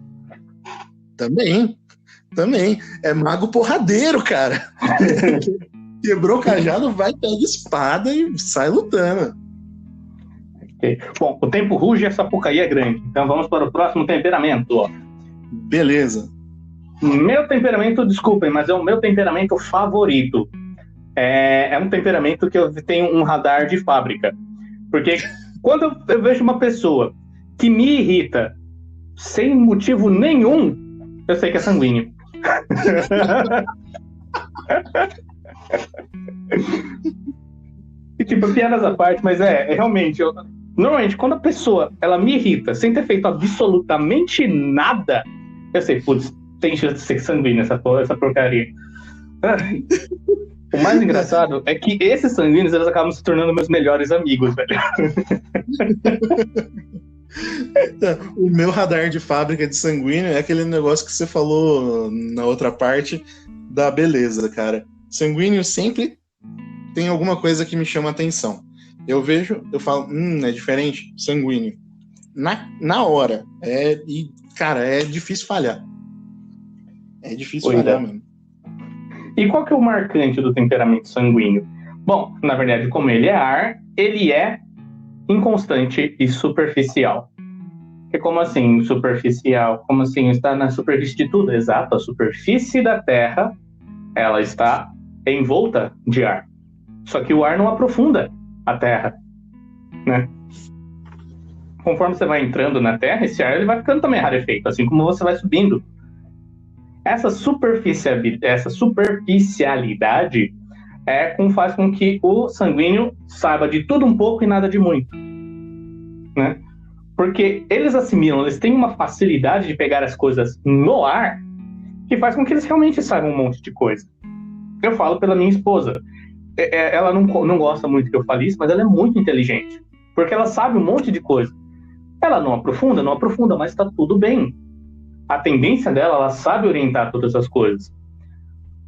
S1: Também, é mago porradeiro, cara. Quebrou o cajado, vai, pega espada e sai lutando.
S2: Okay. Bom, o tempo ruge e essa Sapucaí é grande. Então vamos para o próximo temperamento. Ó.
S1: Beleza.
S2: Meu temperamento, desculpem, mas é o meu temperamento favorito. É um temperamento que eu tenho um radar de fábrica. Porque quando eu vejo uma pessoa que me irrita sem motivo nenhum, eu sei que é sanguíneo. E tipo, piadas à parte, mas realmente, normalmente quando a pessoa ela me irrita sem ter feito absolutamente nada, eu sei, putz, tem chance de ser sanguíneo essa porcaria. O mais engraçado é que esses sanguíneos eles acabam se tornando meus melhores amigos, velho.
S1: O meu radar de fábrica de sanguíneo é aquele negócio que você falou na outra parte da beleza, cara. Sanguíneo sempre tem alguma coisa que me chama a atenção. Eu vejo, eu falo, é diferente, sanguíneo. Na hora. Cara, é difícil falhar. É difícil falhar, mano.
S2: E qual que é o marcante do temperamento sanguíneo? Bom, na verdade, como ele é ar, ele é inconstante e superficial. E como assim superficial? Como assim? Está na superfície de tudo? Exato, a superfície da Terra, ela está envolta de ar. Só que o ar não aprofunda a Terra, né? Conforme você vai entrando na Terra, esse ar ele vai ficando também rarefeito, assim como você vai subindo. Essa superficialidade faz com que o sanguíneo saiba de tudo um pouco e nada de muito, né? Porque eles assimilam, eles têm uma facilidade de pegar as coisas no ar que faz com que eles realmente saibam um monte de coisa. Eu falo pela minha esposa. Ela não gosta muito que eu fale isso, mas ela é muito inteligente. Porque ela sabe um monte de coisa. Ela não aprofunda, mas está tudo bem. A tendência dela, ela sabe orientar todas as coisas.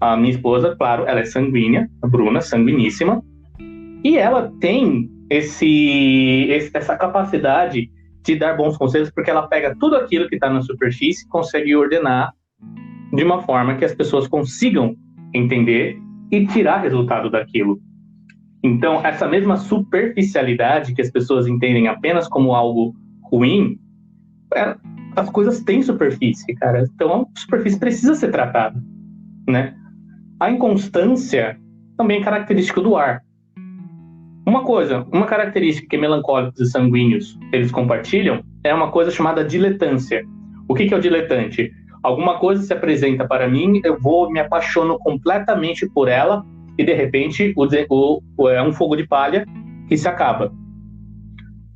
S2: A minha esposa, claro, ela é sanguínea, a Bruna, sanguiníssima. E ela tem essa capacidade de dar bons conselhos, porque ela pega tudo aquilo que está na superfície e consegue ordenar de uma forma que as pessoas consigam entender e tirar resultado daquilo. Então, essa mesma superficialidade que as pessoas entendem apenas como algo ruim, as coisas têm superfície, cara. Então, a superfície precisa ser tratada, né? A inconstância também é característica do ar. Uma característica que melancólicos e sanguíneos eles compartilham é uma coisa chamada diletância. O que é o diletante? Alguma coisa se apresenta para mim, eu me apaixono completamente por ela e de repente é um fogo de palha que se acaba.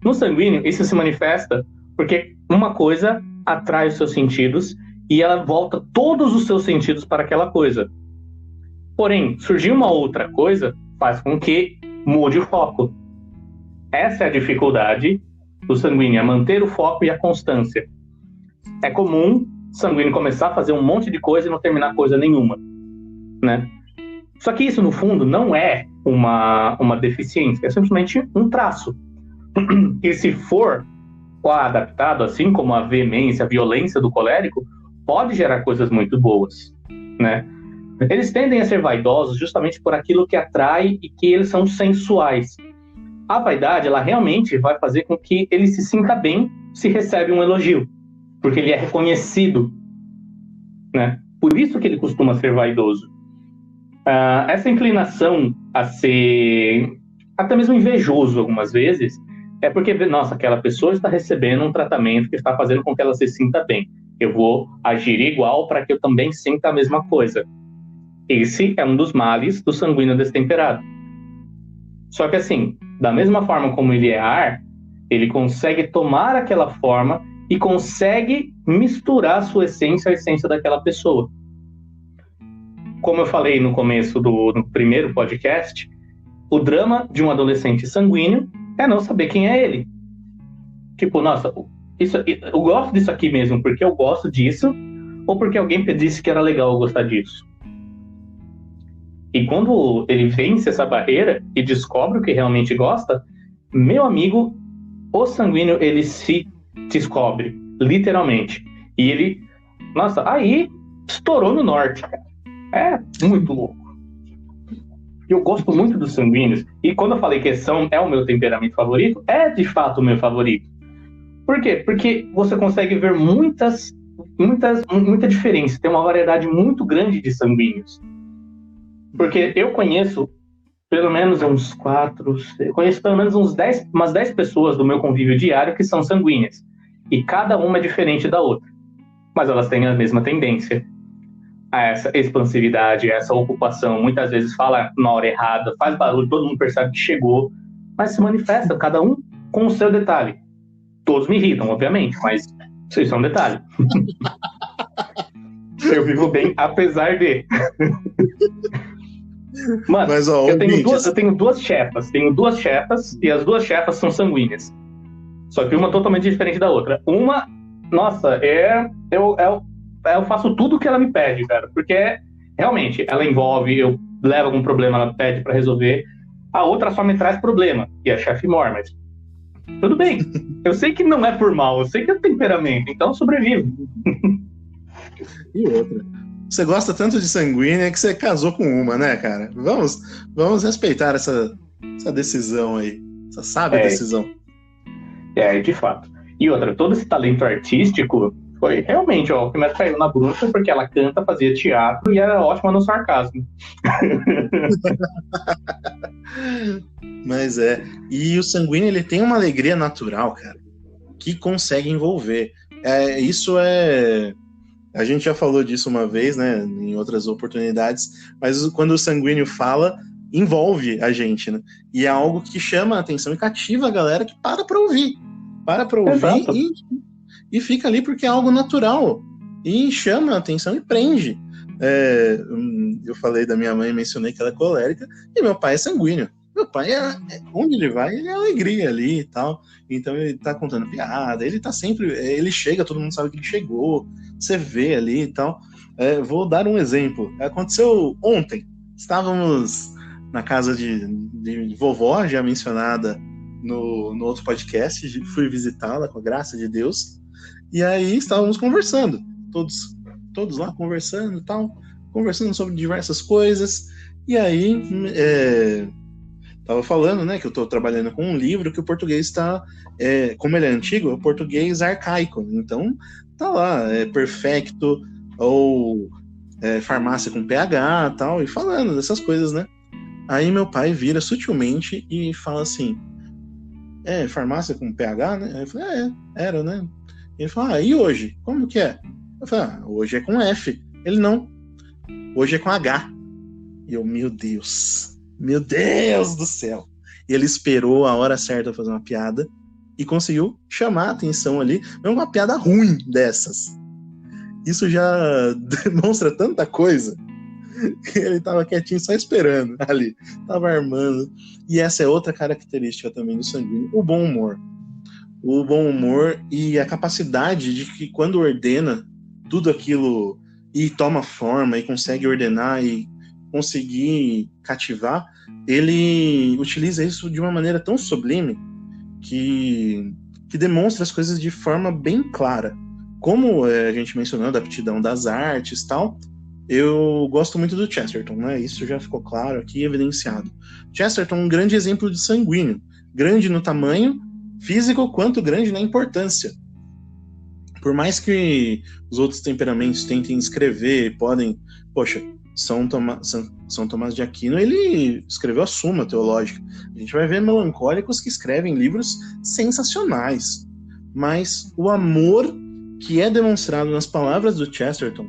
S2: No sanguíneo, isso se manifesta porque uma coisa atrai os seus sentidos e ela volta todos os seus sentidos para aquela coisa. Porém, surgir uma outra coisa faz com que mude o foco. Essa é a dificuldade do sanguíneo, é manter o foco e a constância. É comum sanguíneo começar a fazer um monte de coisa e não terminar coisa nenhuma, né? Só que isso, no fundo, não é uma deficiência, é simplesmente um traço. E se for adaptado, assim como a veemência, a violência do colérico, pode gerar coisas muito boas, né? Eles tendem a ser vaidosos justamente por aquilo que atrai e que eles são sensuais. A vaidade, ela realmente vai fazer com que ele se sinta bem se recebe um elogio, porque ele é reconhecido, né? Por isso que ele costuma ser vaidoso. Essa inclinação a ser até mesmo invejoso algumas vezes, é porque, nossa, aquela pessoa está recebendo um tratamento que está fazendo com que ela se sinta bem. Eu vou agir igual para que eu também sinta a mesma coisa. Esse é um dos males do sanguíneo destemperado. Só que assim, da mesma forma como ele é ar, ele consegue tomar aquela forma e consegue misturar a sua essência à essência daquela pessoa. Como eu falei no começo no primeiro podcast, o drama de um adolescente sanguíneo é não saber quem é ele. Tipo, nossa, eu gosto disso aqui mesmo porque eu gosto disso, ou porque alguém disse que era legal eu gostar disso. E quando ele vence essa barreira e descobre o que realmente gosta, meu amigo, o sanguíneo, ele se descobre, literalmente. E ele, nossa, aí estourou no norte, cara. É muito louco. Eu gosto muito dos sanguíneos. E quando eu falei que é o meu temperamento favorito, é de fato o meu favorito. Por quê? Porque você consegue ver muita diferença. Tem uma variedade muito grande de sanguíneos. Porque eu conheço pelo menos uns 4, conheço pelo menos umas 10 pessoas do meu convívio diário que são sanguíneas. E cada uma é diferente da outra. Mas elas têm a mesma tendência a essa expansividade, a essa ocupação. Muitas vezes fala na hora errada, faz barulho, todo mundo percebe que chegou, mas se manifesta, cada um com o seu detalhe. Todos me irritam, obviamente, mas isso é um detalhe. Eu vivo bem, apesar de... Mano,
S1: Mas, ó,
S2: eu tenho duas chefas. Tenho duas chefas e as duas chefas são sanguíneas. Só que uma totalmente diferente da outra. Uma, nossa, eu faço tudo o que ela me pede, cara. Porque realmente ela envolve, eu levo algum problema, ela pede pra resolver. A outra só me traz problema, que é a chefe mor, mas tudo bem. Eu sei que não é por mal, eu sei que é temperamento, então eu sobrevivo.
S1: E outra. Você gosta tanto de sanguínea que você casou com uma, né, cara? Vamos respeitar essa decisão aí. Essa sábia decisão.
S2: De fato. E outra, todo esse talento artístico foi realmente, ó, o que me caiu na bruxa, porque ela canta, fazia teatro e era ótima no sarcasmo.
S1: Mas e o sanguíneo, ele tem uma alegria natural, cara, que consegue envolver. A gente já falou disso uma vez, né, em outras oportunidades, mas quando o sanguíneo fala, envolve a gente, né? E é algo que chama a atenção e cativa a galera que para pra ouvir. E fica ali porque é algo natural. E chama a atenção e prende. Eu falei da minha mãe, mencionei que ela é colérica, e meu pai é sanguíneo. Meu pai, onde ele vai, ele é alegria ali e tal. Então ele tá contando piada, ele tá sempre... Ele chega, todo mundo sabe que ele chegou, você vê ali e tal. Vou dar um exemplo. Aconteceu ontem. Estávamos na casa de vovó, já mencionada no outro podcast. Fui visitá-la, com a graça de Deus. E aí estávamos conversando. Todos lá conversando e tal. Conversando sobre diversas coisas. E aí... Tava falando, né, que eu tô trabalhando com um livro que o português está, como ele é antigo, é o português arcaico. Então, tá lá, perfecto, ou farmácia com PH e tal, e falando dessas coisas, né? Aí meu pai vira sutilmente e fala assim, farmácia com PH, né? Aí eu falei, era, né? Ele fala, e hoje? Como que é? Eu falei, hoje é com F. Ele, não, hoje é com H. E eu, meu Deus do céu. E ele esperou a hora certa pra fazer uma piada e conseguiu chamar a atenção ali, mesmo uma piada ruim dessas. Isso já demonstra tanta coisa que ele tava quietinho só esperando ali, tava armando. E essa é outra característica também do sanguíneo, o bom humor. O bom humor e a capacidade de que quando ordena tudo aquilo e toma forma e consegue ordenar e conseguir cativar, ele utiliza isso de uma maneira tão sublime que demonstra as coisas de forma bem clara. Como a gente mencionou da aptidão das artes e tal, eu gosto muito do Chesterton, né? Isso já ficou claro aqui, evidenciado. Chesterton é um grande exemplo de sanguíneo, grande no tamanho físico quanto grande na importância. Por mais que os outros temperamentos tentem escrever, podem, poxa, São Tomás de Aquino, ele escreveu a Suma Teológica. A gente vai ver melancólicos que escrevem livros sensacionais, mas o amor que é demonstrado nas palavras do Chesterton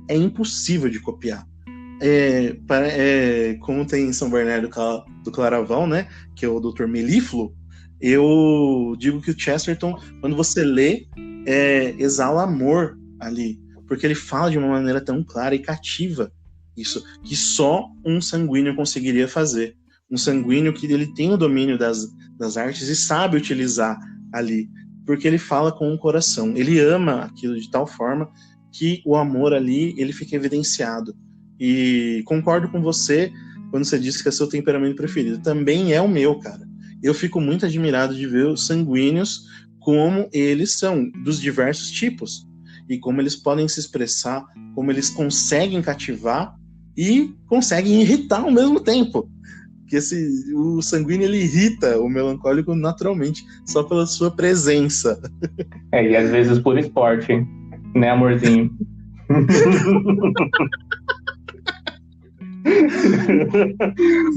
S1: é impossível de copiar. Como tem em São Bernardo do Claraval, né, que é o Dr. Melífluo, eu digo que o Chesterton, quando você lê, exala amor ali, porque ele fala de uma maneira tão clara e cativa, isso que só um sanguíneo conseguiria fazer. Um sanguíneo que ele tem o domínio das artes e sabe utilizar ali, porque ele fala com o coração, ele ama aquilo de tal forma que o amor ali, ele fica evidenciado. E concordo com você quando você disse que é seu temperamento preferido. Também é o meu, cara. Eu fico muito admirado de ver os sanguíneos como eles são, dos diversos tipos, e como eles podem se expressar, como eles conseguem cativar e conseguem irritar ao mesmo tempo. Porque o sanguíneo, ele irrita o melancólico naturalmente, só pela sua presença.
S2: E às vezes por esporte, né, amorzinho?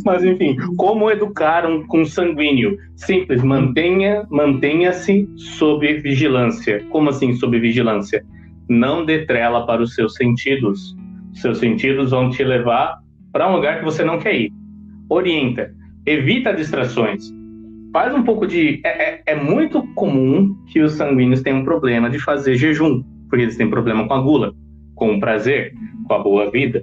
S2: Mas enfim, como educar um sanguíneo? Simples, mantenha-se sob vigilância. Como assim sob vigilância? Não dê trela para os seus sentidos. Seus sentidos vão te levar para um lugar que você não quer ir. Orienta, evita distrações. Faz um pouco de... É muito comum que os sanguíneos tenham um problema de fazer jejum, porque eles têm problema com a gula, com o prazer, com a boa vida.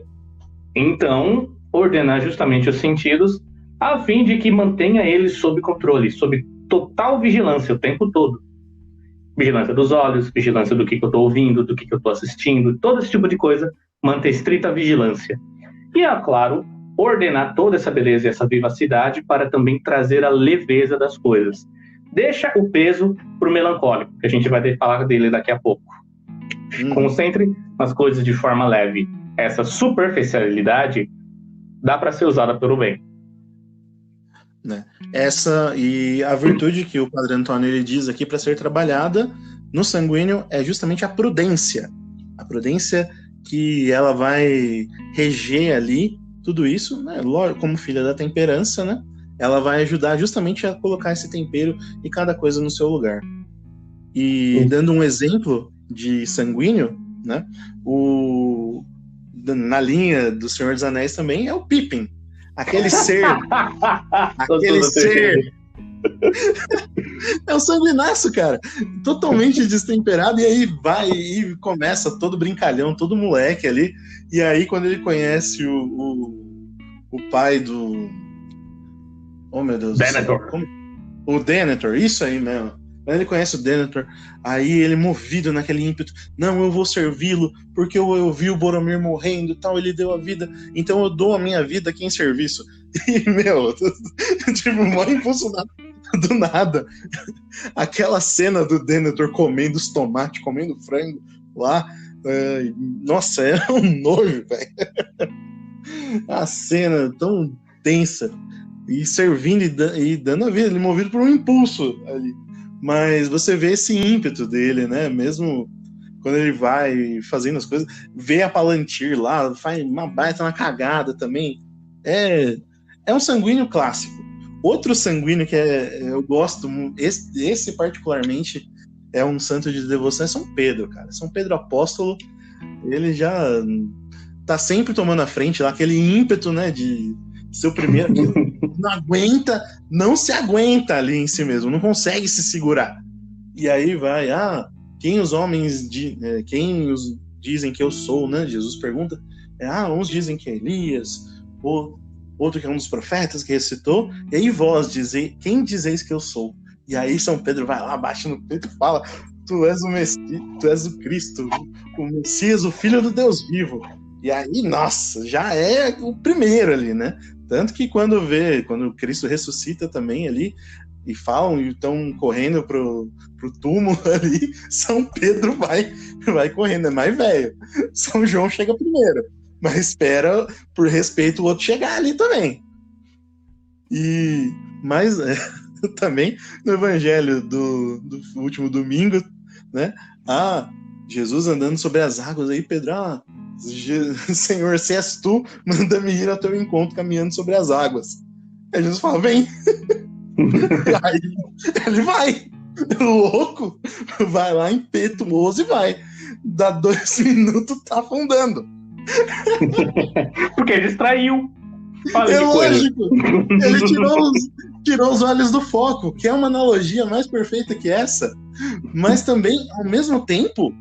S2: Então, ordenar justamente os sentidos a fim de que mantenha eles sob controle, sob total vigilância o tempo todo. Vigilância dos olhos, vigilância do que eu estou ouvindo, do que eu estou assistindo, todo esse tipo de coisa, manter estrita vigilância. E, claro, ordenar toda essa beleza e essa vivacidade para também trazer a leveza das coisas. Deixa o peso para o melancólico, que a gente vai falar dele daqui a pouco. Concentre nas coisas de forma leve. Essa superficialidade dá para ser usada pelo bem.
S1: Né? E a virtude que o Padre Antônio ele diz aqui para ser trabalhada no sanguíneo é justamente a prudência. A prudência que ela vai reger ali tudo isso, né? Como filha da temperança, né? Ela vai ajudar justamente a colocar esse tempero e cada coisa no seu lugar. E dando um exemplo de sanguíneo, né? Na linha do Senhor dos Anéis também é o Pippin. Aquele ser. Aquele ser. É um sanguinaço, cara. Totalmente destemperado. E aí vai e começa todo brincalhão, todo moleque ali. E aí, quando ele conhece o pai do. Oh, meu Deus.
S2: Denethor.
S1: O Denethor, isso aí mesmo. Quando ele conhece o Denethor, aí ele movido naquele ímpeto, não, eu vou servi-lo, porque eu vi o Boromir morrendo e tal, ele deu a vida, então eu dou a minha vida aqui em serviço. E, meu, tipo, mó impulsionado do nada. Aquela cena do Denethor comendo os tomates, comendo frango lá, nossa, é um nojo, velho. A cena tão tensa, e servindo e dando a vida, ele movido por um impulso ali. Mas você vê esse ímpeto dele, né? Mesmo quando ele vai fazendo as coisas, vê a Palantir lá, faz uma baita na cagada também. É um sanguíneo clássico. Outro sanguíneo que eu gosto, esse particularmente é um santo de devoção, é São Pedro, cara. São Pedro Apóstolo, ele já tá sempre tomando a frente lá, aquele ímpeto, né, de ser o primeiro, não se aguenta ali em si mesmo, não consegue se segurar. E aí vai, quem os homens dizem que eu sou, né? Jesus pergunta, uns dizem que é Elias, outro que é um dos profetas que recitou, e aí vós quem dizeis que eu sou? E aí São Pedro vai lá, bate no peito e fala, tu és o Messias, tu és o Cristo, o Messias, o Filho do Deus vivo. E aí, nossa, já é o primeiro ali, né? Tanto que quando Cristo ressuscita também ali, e falam, e estão correndo pro túmulo ali, São Pedro vai correndo, é mais velho. São João chega primeiro, mas espera, por respeito, o outro chegar ali também. Mas também no evangelho do último domingo, né? Jesus andando sobre as águas aí, Pedro, Senhor, se és tu, manda-me ir ao teu encontro caminhando sobre as águas. Aí Jesus fala, vem. Aí ele vai, louco, vai lá impetuoso e vai. Dá 2 minutos, tá afundando.
S2: Porque ele distraiu.
S1: É lógico. Ele tirou os olhos do foco, que é uma analogia mais perfeita que essa. Mas também, ao mesmo tempo,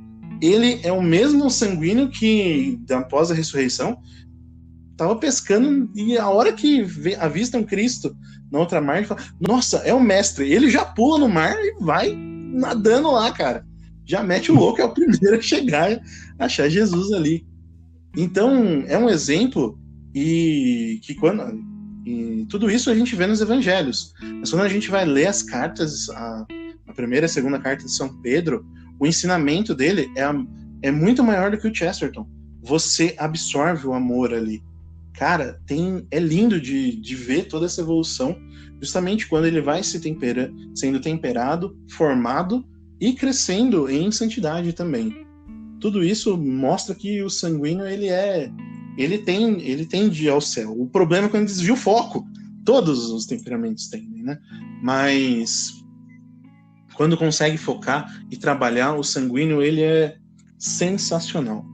S1: ele é o mesmo sanguíneo que, após a ressurreição, estava pescando, e a hora que avistam Cristo na outra mar, ele fala, nossa, é o mestre. Ele já pula no mar e vai nadando lá, cara. Já mete o louco, é o primeiro a chegar, a achar Jesus ali. Então, é um exemplo, e tudo isso a gente vê nos evangelhos. Mas quando a gente vai ler as cartas, a primeira e a segunda carta de São Pedro, o ensinamento dele é muito maior do que o Chesterton. Você absorve o amor ali. Cara, é lindo de ver toda essa evolução, justamente quando ele vai sendo temperado, formado e crescendo em santidade também. Tudo isso mostra que o sanguíneo, ele tende ao céu. O problema é quando desvia o foco. Todos os temperamentos tendem, né? Mas quando consegue focar e trabalhar, o sanguíneo, ele é sensacional.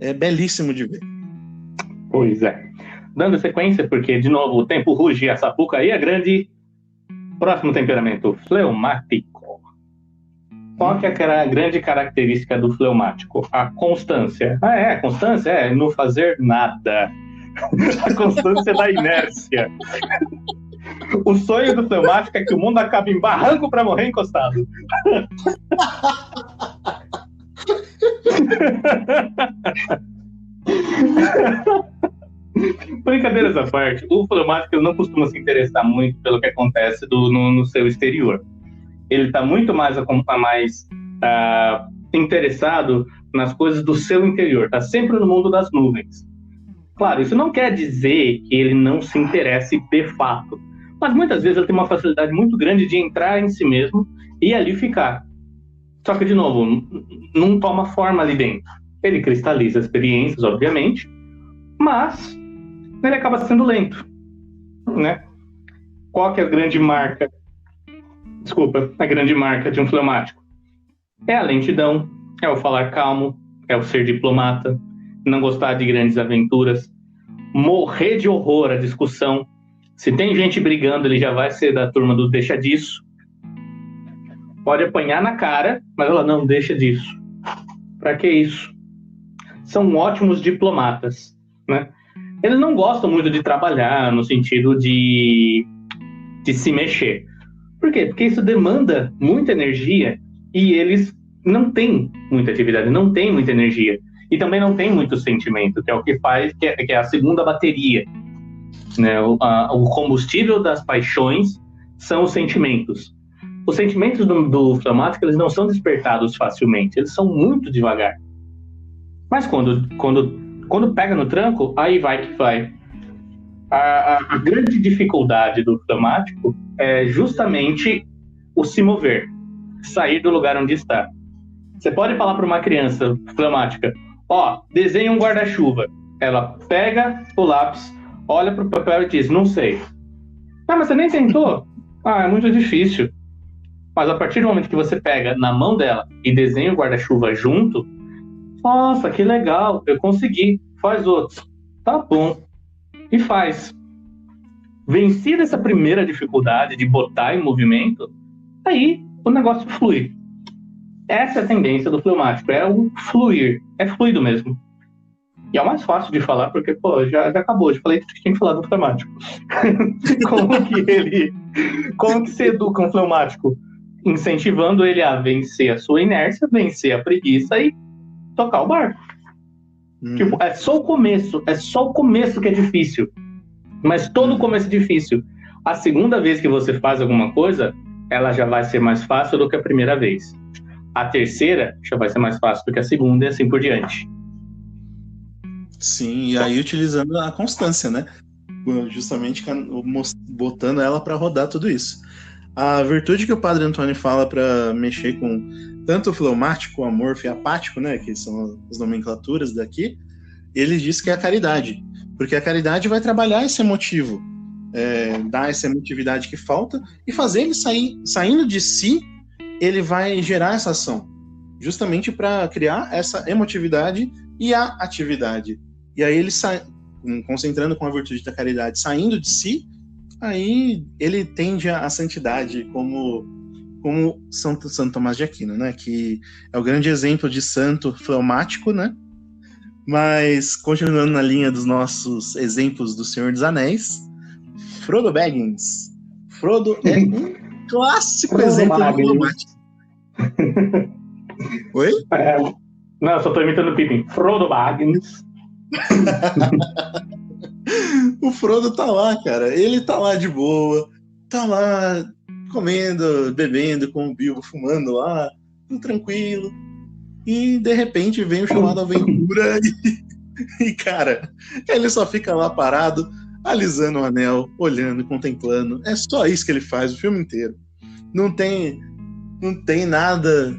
S1: É belíssimo de ver.
S2: Pois é. Dando sequência, porque, de novo, o tempo ruge, a sapuca aí é grande. Próximo temperamento, fleumático. Qual que é a grande característica do fleumático? A constância. A constância é não fazer nada. A constância da inércia. O sonho do fleumático é que o mundo acabe em barranco para morrer encostado. Brincadeiras à parte, o fleumático não costuma se interessar muito pelo que acontece no seu exterior. Ele está muito mais interessado nas coisas do seu interior, está sempre no mundo das nuvens. Claro, isso não quer dizer que ele não se interesse de fato, mas muitas vezes ele tem uma facilidade muito grande de entrar em si mesmo e ali ficar. Só que, de novo, não toma forma ali dentro. Ele cristaliza experiências, obviamente, mas ele acaba sendo lento, né? Qual que é a grande marca de um fleumático? É a lentidão, é o falar calmo, é o ser diplomata, não gostar de grandes aventuras, morrer de horror à discussão. Se tem gente brigando, ele já vai ser da turma do deixa disso. Pode apanhar na cara, mas ela não deixa disso. Pra que isso? São ótimos diplomatas, né? Eles não gostam muito de trabalhar no sentido de se mexer. Por quê? Porque isso demanda muita energia e eles não têm muita atividade, não têm muita energia. E também não tem muito sentimento, que é o que faz, que é a segunda bateria. Né? O combustível das paixões são os sentimentos. Os sentimentos do fleumático, eles não são despertados facilmente, eles são muito devagar. Mas quando pega no tranco, aí vai que vai. A grande dificuldade do fleumático é justamente o se mover, sair do lugar onde está. Você pode falar para uma criança fleumática, desenha um guarda-chuva. Ela pega o lápis, olha para o papel e diz, não sei. Mas você nem tentou? É muito difícil. Mas a partir do momento que você pega na mão dela e desenha o guarda-chuva junto, nossa, que legal, eu consegui, faz outro. Tá bom. E faz. Vencida essa primeira dificuldade de botar em movimento, aí o negócio flui. Essa é a tendência do fleumático, é o fluir, é fluido mesmo. E é o mais fácil de falar, porque, já acabou, já falei que tinha que falar do fleumático. Como que se educa um fleumático? Incentivando ele a vencer a sua inércia, vencer a preguiça e tocar o barco. Tipo, é só o começo que é difícil. Mas todo começo é difícil. A segunda vez que você faz alguma coisa, ela já vai ser mais fácil do que a primeira vez. A terceira já vai ser mais fácil do que a segunda e assim por diante.
S1: Sim, e aí utilizando a constância, né? Justamente botando ela para rodar tudo isso. A virtude que o Padre Antônio fala para mexer com tanto o fleumático, o amorfo e apático, né? Que são as nomenclaturas daqui, ele diz que é a caridade, porque a caridade vai trabalhar esse emotivo, dar essa emotividade que falta e fazer ele saindo de si, ele vai gerar essa ação, justamente para criar essa emotividade e a atividade. E aí ele concentrando com a virtude da caridade, saindo de si, aí ele tende à santidade, como Santo Tomás de Aquino, né? Que é o grande exemplo de santo fleumático, né? Mas, continuando na linha dos nossos exemplos do Senhor dos Anéis, Frodo Baggins. Frodo é um clássico exemplo de fleumático. Oi?
S2: Não, eu só tô imitando o Pippin. Frodo Baggins.
S1: O Frodo tá lá, cara. Ele tá lá de boa, tá lá comendo, bebendo com o Bilbo, fumando lá, tudo tranquilo. E de repente vem o chamado aventura e cara, ele só fica lá parado, alisando o anel, olhando, contemplando. É só isso que ele faz o filme inteiro. Não tem nada.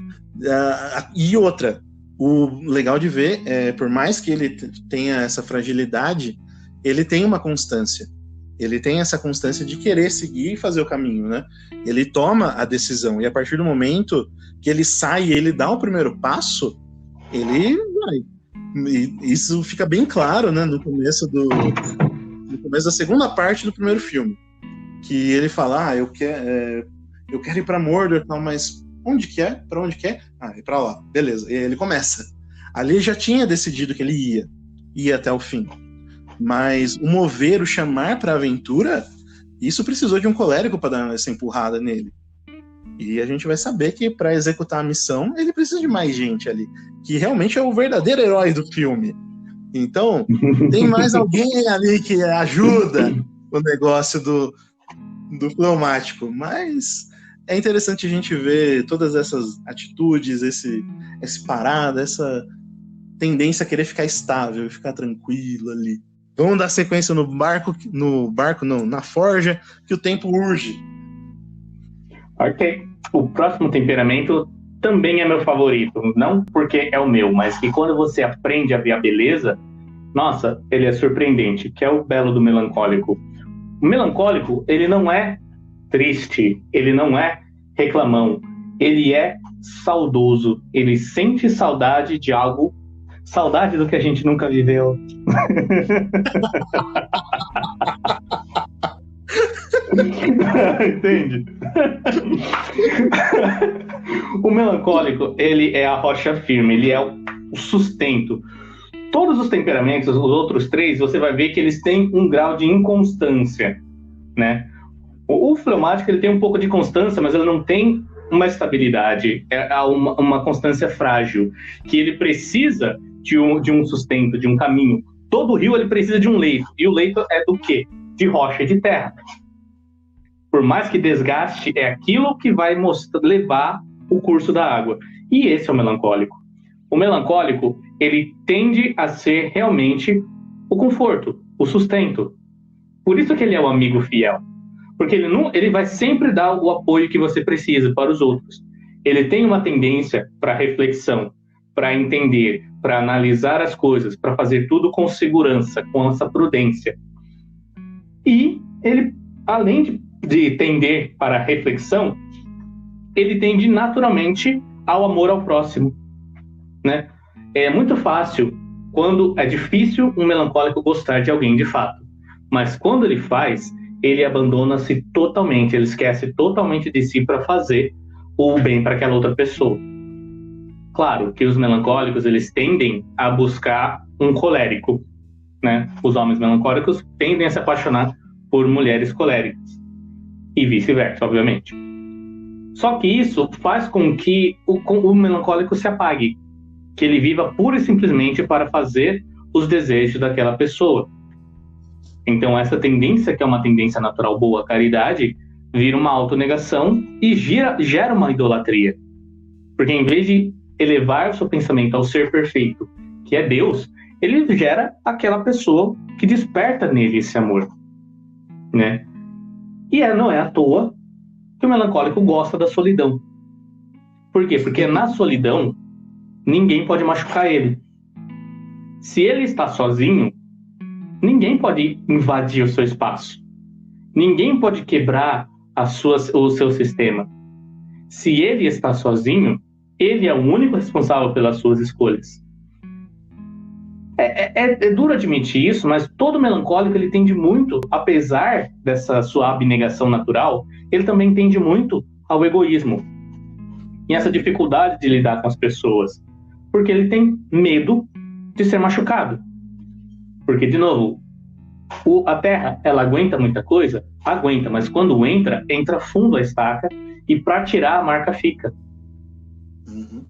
S1: E outra, o legal de ver é, por mais que ele tenha essa fragilidade, ele tem uma constância. Ele tem essa constância de querer seguir e fazer o caminho, né? Ele toma a decisão, e a partir do momento que ele sai e ele dá o primeiro passo, ele vai. E isso fica bem claro, né, no começo da segunda parte do primeiro filme. Que ele fala, eu quero ir pra Mordor, mas onde que é? Pra onde que é? É pra lá. Beleza. E aí ele começa. Ali já tinha decidido que ele ia até o fim. Mas o mover, o chamar para a aventura, isso precisou de um colérico para dar essa empurrada nele. E a gente vai saber que para executar a missão, ele precisa de mais gente ali, que realmente é o verdadeiro herói do filme. Então, tem mais alguém ali que ajuda o negócio do fleumático. Mas é interessante a gente ver todas essas atitudes, esse parada, essa tendência a querer ficar estável, ficar tranquilo ali. Vamos dar sequência na forja, que o tempo urge.
S2: Ok. O próximo temperamento também é meu favorito. Não porque é o meu, mas que quando você aprende a ver a beleza, nossa, ele é surpreendente, que é o belo do melancólico. O melancólico, ele não é triste, ele não é reclamão, ele é saudoso, ele sente saudade de algo, saudade do que a gente nunca viveu. Entende? O melancólico, ele é a rocha firme, ele é o sustento. Todos os temperamentos, os outros três, você vai ver que eles têm um grau de inconstância, né? O fleumático, ele tem um pouco de constância, mas ele não tem uma estabilidade, é uma constância frágil, que ele precisa de um sustento, de um caminho. Todo rio, ele precisa de um leito, e o leito é do quê? De rocha e de terra. Por mais que desgaste, é aquilo que vai levar o curso da água. E esse é o melancólico. O melancólico, ele tende a ser realmente o conforto, o sustento. Por isso que ele é o amigo fiel. Porque ele vai sempre dar o apoio que você precisa para os outros. Ele tem uma tendência para reflexão, para entender, para analisar as coisas, para fazer tudo com segurança, com essa prudência. E ele, além de tender para a reflexão, ele tende naturalmente ao amor ao próximo, né? É muito fácil, quando é difícil um melancólico gostar de alguém de fato, mas quando ele faz, ele abandona-se totalmente, ele esquece totalmente de si para fazer o bem para aquela outra pessoa. Claro que os melancólicos, eles tendem a buscar um colérico, né? Os homens melancólicos tendem a se apaixonar por mulheres coléricas e vice-versa, obviamente. Só que isso faz com que o melancólico se apague, que ele viva pura e simplesmente para fazer os desejos daquela pessoa. Então essa tendência, que é uma tendência natural boa, a caridade, vira uma autonegação e gera uma idolatria. Porque em vez de elevar o seu pensamento ao ser perfeito, que é Deus, ele gera aquela pessoa que desperta nele esse amor, né? E não é à toa que o melancólico gosta da solidão. Por quê? Porque na solidão ninguém pode machucar ele. Se ele está sozinho, ninguém pode invadir o seu espaço. Ninguém pode quebrar o seu sistema. Se ele está sozinho, ele é o único responsável pelas suas escolhas. É duro admitir isso, mas todo melancólico ele tende muito, apesar dessa sua abnegação natural, ele também tende muito ao egoísmo. E essa dificuldade de lidar com as pessoas. Porque ele tem medo de ser machucado. Porque, de novo, a Terra, ela aguenta muita coisa? Aguenta, mas quando entra fundo a estaca e para tirar a marca fica.
S1: Uhum.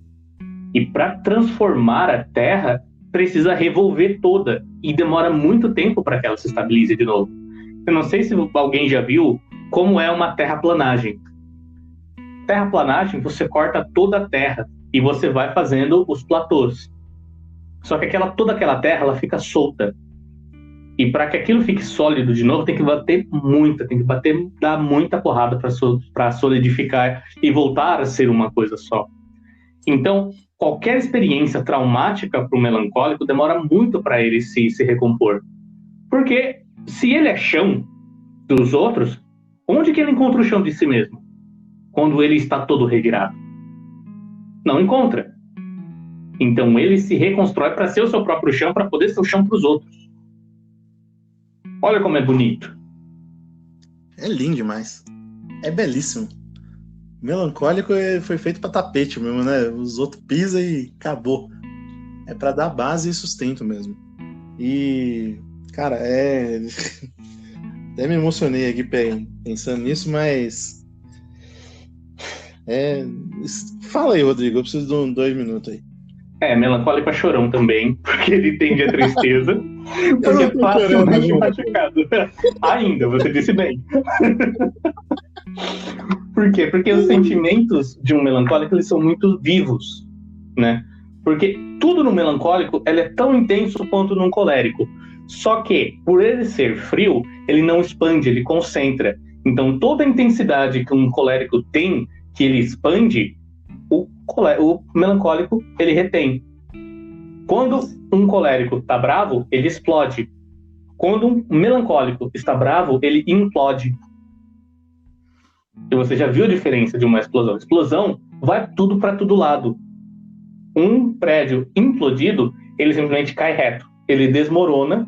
S2: E para transformar a Terra, precisa revolver toda. E demora muito tempo para que ela se estabilize de novo. Eu não sei se alguém já viu como é uma terraplanagem. Terraplanagem, você corta toda a Terra e você vai fazendo os platôs. Só que toda aquela terra ela fica solta. E para que aquilo fique sólido de novo, tem que dar muita porrada para solidificar e voltar a ser uma coisa só. Então, qualquer experiência traumática para o melancólico demora muito para ele se recompor. Porque se ele é chão dos outros, onde que ele encontra o chão de si mesmo? Quando ele está todo revirado? Não encontra. Então ele se reconstrói para ser o seu próprio chão, para poder ser o chão para os outros. Olha como é bonito.
S1: É lindo demais. É belíssimo. Melancólico foi feito para tapete mesmo, né? Os outros pisam e acabou. É para dar base e sustento mesmo. E, cara, até me emocionei aqui pensando nisso, mas fala aí, Rodrigo, eu preciso de 2 minutos aí.
S2: Melancólico é chorão também, porque ele tende a tristeza, porque é facilmente machucado. Ainda, você disse bem. Por quê? Porque os sentimentos de um melancólico, eles são muito vivos, né? Porque tudo no melancólico, ele é tão intenso quanto num colérico. Só que, por ele ser frio, ele não expande, ele concentra. Então, toda a intensidade que um colérico tem, que ele expande, o melancólico, ele retém. Quando um colérico está bravo, ele explode. Quando um melancólico está bravo, ele implode. E você já viu a diferença de uma explosão? Explosão vai tudo para todo lado. Um prédio implodido, ele simplesmente cai reto. Ele desmorona,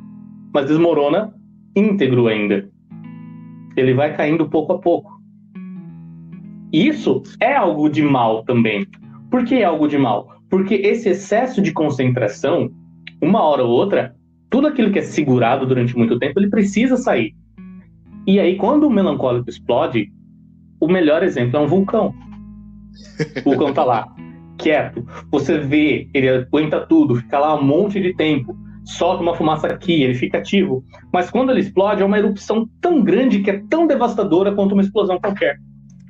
S2: mas desmorona íntegro ainda. Ele vai caindo pouco a pouco. Isso é algo de mal também. Por que é algo de mal? Porque esse excesso de concentração, uma hora ou outra, tudo aquilo que é segurado durante muito tempo, ele precisa sair. E aí, quando o melancólico explode, o melhor exemplo é um vulcão. O vulcão tá lá, quieto. Você vê, ele aguenta tudo, fica lá um monte de tempo, solta uma fumaça aqui, ele fica ativo. Mas quando ele explode, é uma erupção tão grande que é tão devastadora quanto uma explosão qualquer.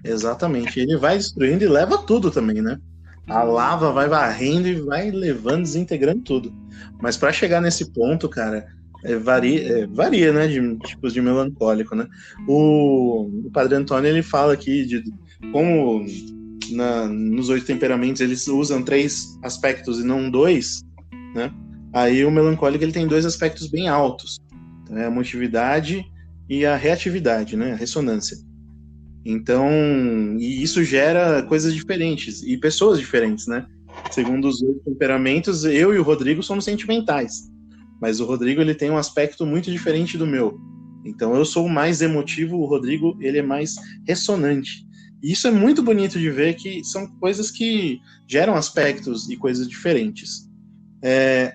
S1: Exatamente. Ele vai destruindo e leva tudo também, né? A lava vai varrendo e vai levando, desintegrando tudo. Mas para chegar nesse ponto, cara, varia, né, de tipos de melancólico, né? O Padre Antônio, ele fala aqui de como nos 8 temperamentos eles usam 3 aspectos e não 2, né? Aí o melancólico ele tem 2 aspectos bem altos, então, a emotividade e a reatividade, né? A ressonância. Então, e isso gera coisas diferentes e pessoas diferentes, né? Segundo os 8 temperamentos, eu e o Rodrigo somos sentimentais, mas o Rodrigo ele tem um aspecto muito diferente do meu. Então, eu sou mais emotivo, o Rodrigo ele é mais ressonante. E isso é muito bonito de ver que são coisas que geram aspectos e coisas diferentes.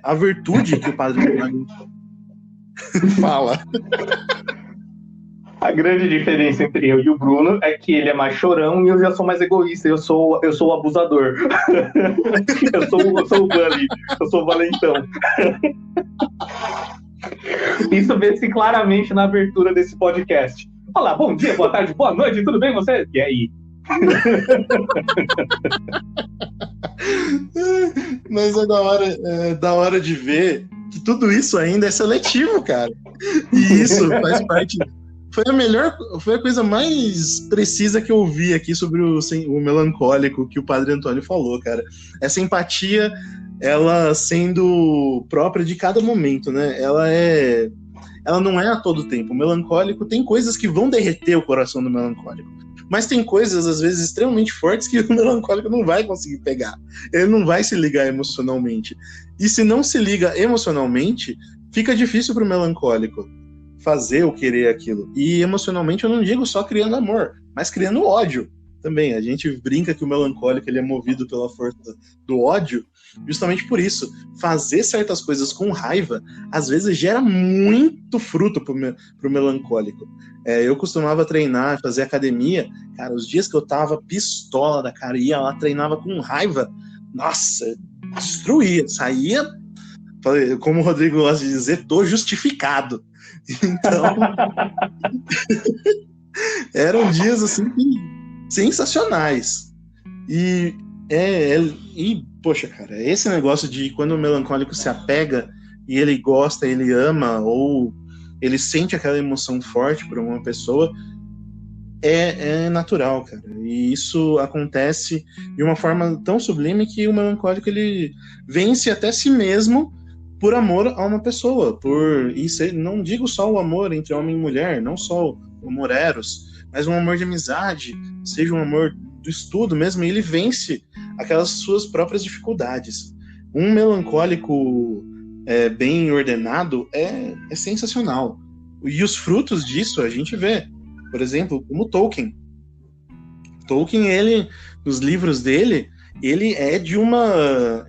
S1: A virtude que o Padre fala.
S2: A grande diferença entre eu e o Bruno é que ele é mais chorão e eu já sou mais egoísta. Eu sou o abusador. eu sou o bully. Eu sou o valentão. Isso vê-se claramente na abertura desse podcast. Olá, bom dia, boa tarde, boa noite, tudo bem com você? E aí?
S1: Mas é da hora de foi a coisa mais precisa que eu ouvi aqui sobre o melancólico que o Padre Antônio falou, cara. Essa empatia, ela sendo própria de cada momento, né? Ela não é a todo tempo. O melancólico tem coisas que vão derreter o coração do melancólico. Mas tem coisas, às vezes, extremamente fortes que o melancólico não vai conseguir pegar. Ele não vai se ligar emocionalmente. E se não se liga emocionalmente, fica difícil para o melancólico fazer ou querer aquilo. E emocionalmente eu não digo só criando amor, mas criando ódio também. A gente brinca que o melancólico ele é movido pela força do ódio, justamente por isso. Fazer certas coisas com raiva, às vezes gera muito fruto pro melancólico. Eu costumava treinar, fazer academia, cara, os dias que eu tava pistola da cara, ia lá, treinava com raiva, nossa, destruía, saía, como o Rodrigo gosta de dizer, tô justificado. Então, eram dias assim sensacionais. E poxa, cara, esse negócio de quando o melancólico se apega e ele gosta, ele ama, ou ele sente aquela emoção forte por uma pessoa, é natural, cara. E isso acontece de uma forma tão sublime que o melancólico ele vence até si mesmo por amor a uma pessoa, não digo só o amor entre homem e mulher, não só o amor eros, mas um amor de amizade, seja um amor do estudo mesmo, e ele vence aquelas suas próprias dificuldades. Um melancólico bem ordenado é sensacional. E os frutos disso a gente vê, por exemplo, como Tolkien. Tolkien, ele, nos livros dele, ele é de uma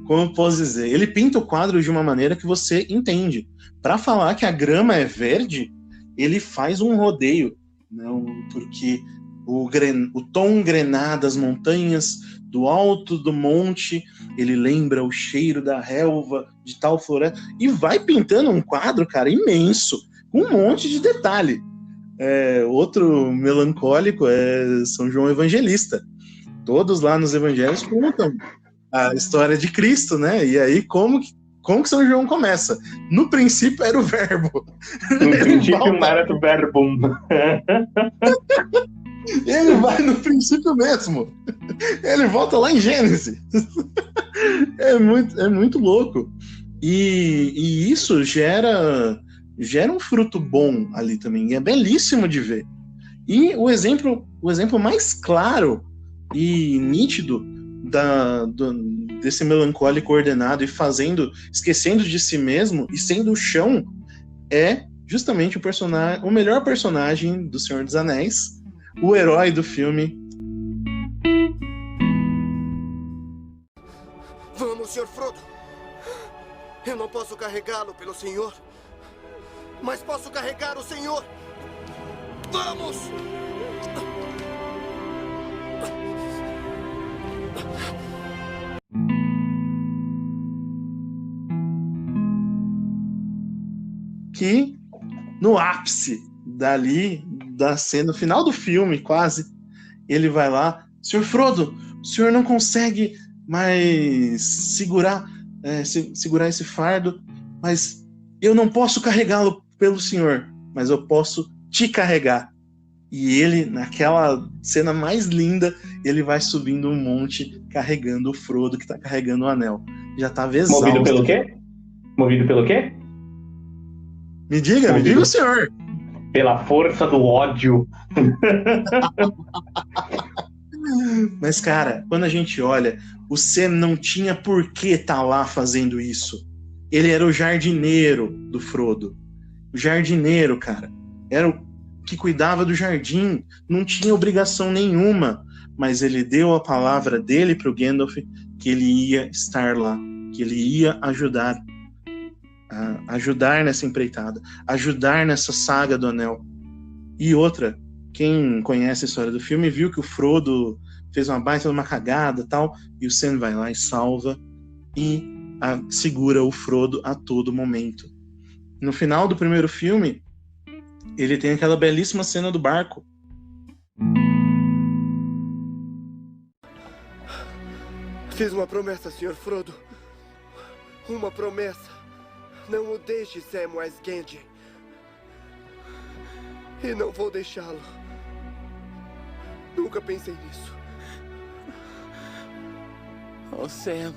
S1: como eu posso dizer? Ele pinta o quadro de uma maneira que você entende. Para falar que a grama é verde, ele faz um rodeio, não? Porque o tom grená das montanhas, do alto do monte, ele lembra o cheiro da relva, de tal floresta, e vai pintando um quadro, cara, imenso, com um monte de detalhe. Outro melancólico é São João Evangelista. Todos lá nos evangelhos contam a história de Cristo, né? E aí, como que São João começa? No princípio era o verbo.
S2: No princípio era o verbo.
S1: Ele vai no princípio mesmo. Ele volta lá em Gênesis. É muito louco. E isso gera um fruto bom ali também. E é belíssimo de ver. E o exemplo mais claro e nítido desse melancólico ordenado e esquecendo de si mesmo e sendo o chão é justamente o melhor personagem do Senhor dos Anéis, o herói do filme.
S3: Vamos, Sr. Frodo. Eu não posso carregá-lo pelo Senhor, mas posso carregar o Senhor. Vamos!
S1: Que no ápice da cena, no final do filme, quase, ele vai lá, Sr. Frodo, o senhor não consegue mais segurar esse fardo, mas eu não posso carregá-lo pelo senhor, mas eu posso te carregar. E ele, naquela cena mais linda, ele vai subindo um monte, carregando o Frodo, que tá carregando o anel. Já tava exausto.
S2: Movido pelo quê? Movido pelo quê?
S1: Me diga o senhor.
S2: Pela força do ódio.
S1: Mas, cara, quando a gente olha, o Sam não tinha por que estar lá fazendo isso. Ele era o jardineiro do Frodo. O jardineiro, cara. Era o que cuidava do jardim. Não tinha obrigação nenhuma. Mas ele deu a palavra dele pro Gandalf que ele ia estar lá. Que ele ia ajudar nessa empreitada, ajudar nessa saga do Anel. E outra, quem conhece a história do filme viu que o Frodo fez uma baita de uma cagada e tal, e o Sam vai lá e salva e segura o Frodo a todo momento. No final do primeiro filme, ele tem aquela belíssima cena do barco.
S3: Fiz uma promessa, Sr. Frodo. Uma promessa. Não o deixe, Samwise Gamgee. E não vou deixá-lo. Nunca pensei nisso.
S4: Oh, Sam.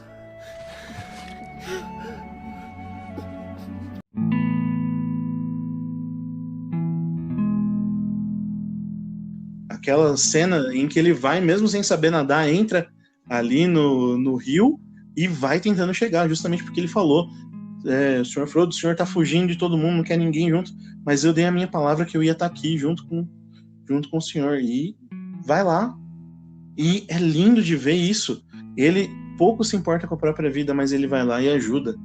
S1: Aquela cena em que ele vai, mesmo sem saber nadar, entra ali no rio e vai tentando chegar, justamente porque ele falou: Sr. Frodo, o senhor tá fugindo de todo mundo, não quer ninguém junto, mas eu dei a minha palavra que eu ia estar aqui junto com o senhor. E vai lá. E é lindo de ver isso. Ele pouco se importa com a própria vida, mas ele vai lá e ajuda.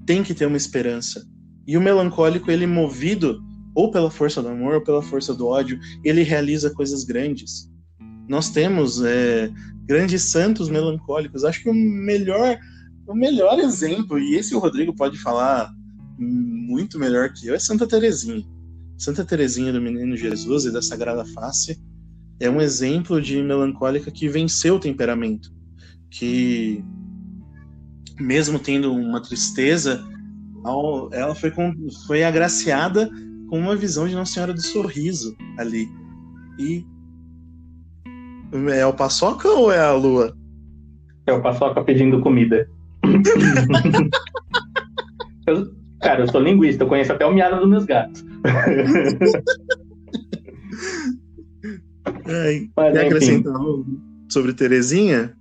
S1: Tem que ter uma esperança. E o melancólico, ele movido ou pela força do amor ou pela força do ódio, ele realiza coisas grandes. Nós temos grandes santos melancólicos. Acho que o melhor exemplo, e esse o Rodrigo pode falar muito melhor que eu, é Santa Teresinha. Santa Teresinha do Menino Jesus e da Sagrada Face é um exemplo de melancólica que venceu o temperamento, que mesmo tendo uma tristeza, ela foi agraciada com uma visão de Nossa Senhora do Sorriso ali. E é o Paçoca ou é a Lua?
S2: É o Paçoca pedindo comida. Eu sou linguista, eu conheço até o miado dos meus gatos.
S1: Quer acrescentar algo sobre Teresinha?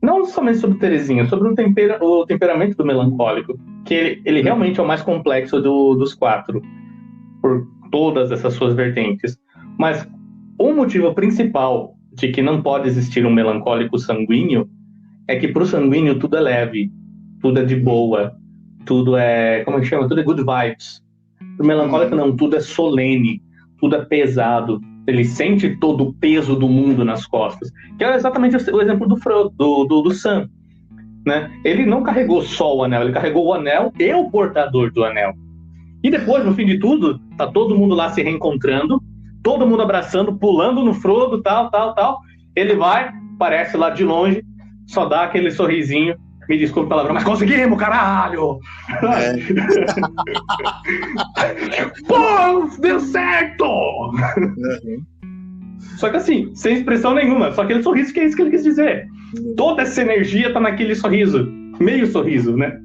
S2: Não somente sobre Teresinha, sobre o temperamento do melancólico, que ele realmente é o mais complexo dos quatro, por todas essas suas vertentes. Mas o motivo principal de que não pode existir um melancólico sanguíneo é que pro sanguíneo tudo é leve, tudo é de boa, tudo é, como é que chama? Tudo é good vibes. Pro melancólico não, tudo é solene, tudo é pesado. Ele sente todo o peso do mundo nas costas. Que é exatamente o exemplo do Frodo, do Sam. Né? Ele não carregou só o anel, ele carregou o anel e o portador do anel. E depois, no fim de tudo, tá todo mundo lá se reencontrando, todo mundo abraçando, pulando no Frodo, tal. Ele vai, aparece lá de longe, só dá aquele sorrisinho. Me desculpe o palavrão, mas conseguimos, caralho! Pô, deu certo! Só que assim, sem expressão nenhuma, só aquele sorriso que é isso que ele quis dizer. Toda essa energia tá naquele sorriso, meio sorriso, né?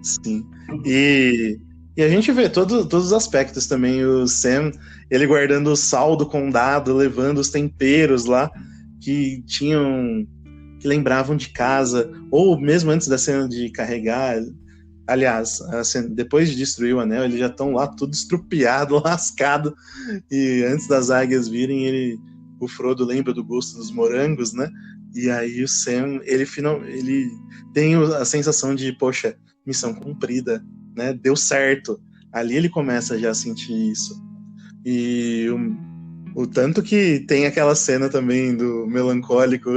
S1: Sim. E a gente vê todos os aspectos também. O Sam, ele guardando o sal do condado, levando os temperos lá que lembravam de casa, ou mesmo antes da cena de carregar. Aliás, depois de destruir o anel, eles já estão lá tudo estrupiado, lascado, e antes das águias virem, o Frodo lembra do gosto dos morangos, né? E aí o Sam, ele tem a sensação de, poxa, missão cumprida, né? Deu certo. Ali ele começa já a sentir isso. E o tanto que tem aquela cena também do melancólico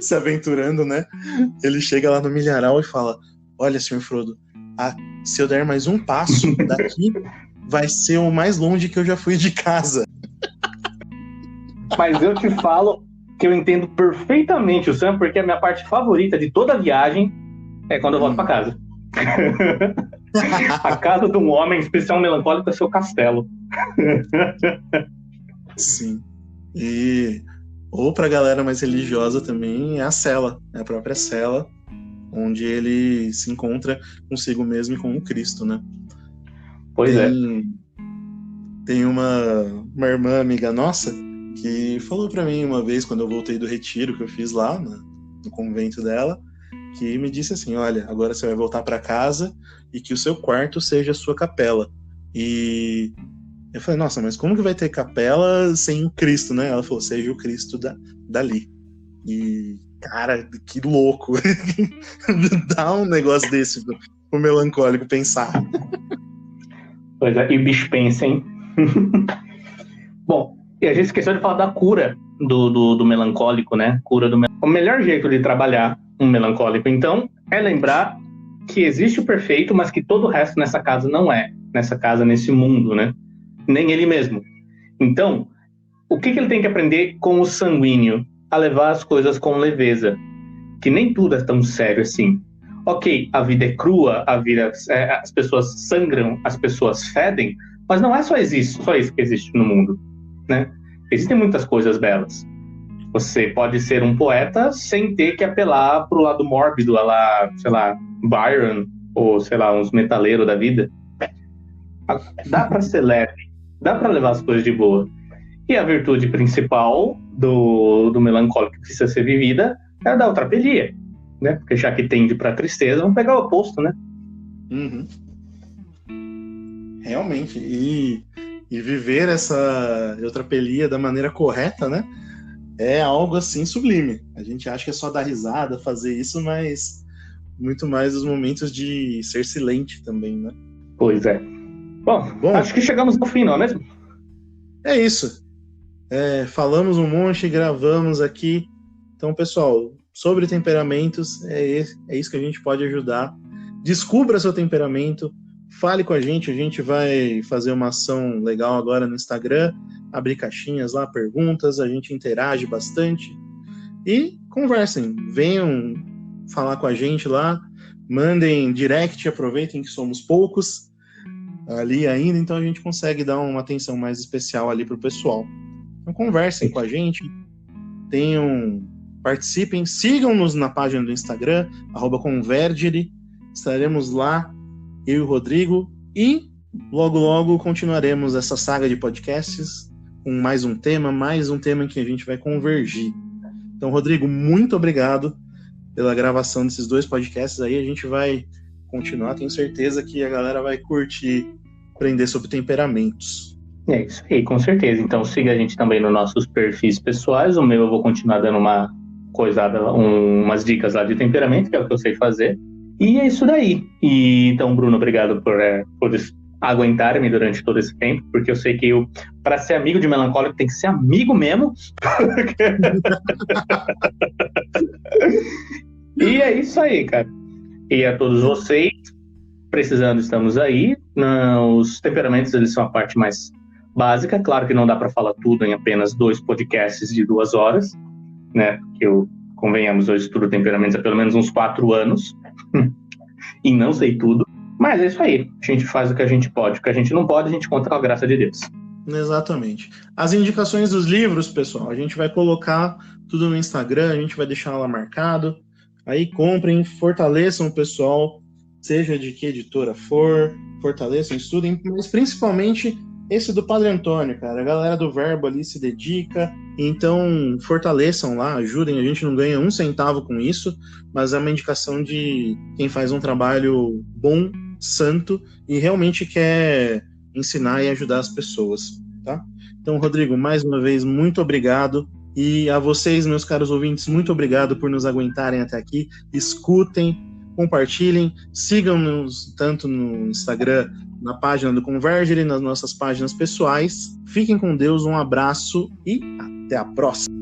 S1: se aventurando, né? Ele chega lá no milharal e fala: olha, Sr. Frodo, se eu der mais um passo daqui, vai ser o mais longe que eu já fui de casa.
S2: Mas eu te falo que eu entendo perfeitamente o Sam, porque a minha parte favorita de toda a viagem é quando eu volto pra casa. A casa de um homem, em especial um melancólico, é seu castelo.
S1: Sim. Ou pra galera mais religiosa também, é a cela, é a própria cela, onde ele se encontra consigo mesmo e com o Cristo, né?
S2: Pois
S1: Tem uma irmã amiga nossa que falou pra mim uma vez, quando eu voltei do retiro que eu fiz lá no convento dela, que me disse assim: olha, agora você vai voltar pra casa e que o seu quarto seja a sua capela. E eu falei: nossa, mas como que vai ter capela sem Cristo, né? Ela falou: seja o Cristo dali. E, cara, que louco. Dá um negócio desse pro melancólico pensar.
S2: Pois é, e o bicho pensa, hein? Bom, e a gente esqueceu de falar da cura do melancólico, né? O melhor jeito de trabalhar um melancólico, então, é lembrar que existe o perfeito, mas que todo o resto nessa casa não é. Nessa casa, nesse mundo, né? Nem ele mesmo. Então, o que ele tem que aprender com o sanguíneo? A levar as coisas com leveza. Que nem tudo é tão sério assim. Ok, a vida é crua, as pessoas sangram, as pessoas fedem, Mas não é só isso que existe no mundo, né? Existem muitas coisas belas. Você pode ser um poeta sem ter que apelar pro lado mórbido, a lá, sei lá, Byron, ou sei lá, uns metaleiros da vida. Dá para ser leve, dá para levar as coisas de boa. E a virtude principal do melancólico que precisa ser vivida é a da eutrapelia, né? Porque já que tende para tristeza, vamos pegar o oposto, né?
S1: Uhum. Realmente. E viver essa eutrapelia da maneira correta, né? É algo assim sublime. A gente acha que é só dar risada, fazer isso, mas muito mais os momentos de ser silente também, né?
S2: Pois é. Bom, acho que chegamos ao fim, não é mesmo?
S1: É isso. Falamos um monte, gravamos aqui. Então, pessoal, sobre temperamentos, é isso que a gente pode ajudar. Descubra seu temperamento, fale com a gente vai fazer uma ação legal agora no Instagram, abrir caixinhas lá, perguntas, a gente interage bastante. E conversem, venham falar com a gente lá, mandem direct, aproveitem que somos poucos ali ainda, então a gente consegue dar uma atenção mais especial ali pro pessoal. Então conversem com a gente, participem, sigam-nos na página do Instagram, @Convergere, estaremos lá, eu e o Rodrigo, e logo continuaremos essa saga de podcasts com mais um tema em que a gente vai convergir. Então, Rodrigo, muito obrigado pela gravação desses 2 podcasts aí, a gente vai continuar, tenho certeza que a galera vai curtir aprender sobre temperamentos.
S2: É isso aí, com certeza. Então siga a gente também nos nossos perfis pessoais. O meu eu vou continuar dando umas dicas lá de temperamento, que é o que eu sei fazer. E é isso daí. E então, Bruno, obrigado por aguentar-me durante todo esse tempo, porque eu sei que para ser amigo de melancólico tem que ser amigo mesmo. E é isso aí, cara. E a todos vocês, precisando, estamos aí. Os temperamentos, eles são a parte mais básica. Claro que não dá para falar tudo em apenas 2 podcasts de 2 horas, né? Porque convenhamos, eu estudo temperamentos há pelo menos uns 4 anos e não sei tudo. Mas é isso aí. A gente faz o que a gente pode. O que a gente não pode, a gente conta com a graça de Deus.
S1: Exatamente. As indicações dos livros, pessoal, a gente vai colocar tudo no Instagram, a gente vai deixar lá marcado. Aí comprem, fortaleçam o pessoal, seja de que editora for, fortaleçam, estudem, mas principalmente esse do Padre Antônio, cara. A galera do Verbo ali se dedica, então fortaleçam lá, ajudem. A gente não ganha 1 centavo com isso, mas é uma indicação de quem faz um trabalho bom, santo e realmente quer ensinar e ajudar as pessoas, tá? Então, Rodrigo, mais uma vez, muito obrigado. E a vocês, meus caros ouvintes, muito obrigado por nos aguentarem até aqui. Escutem, compartilhem, sigam-nos tanto no Instagram, na página do Convergere, nas nossas páginas pessoais. Fiquem com Deus, um abraço e até a próxima.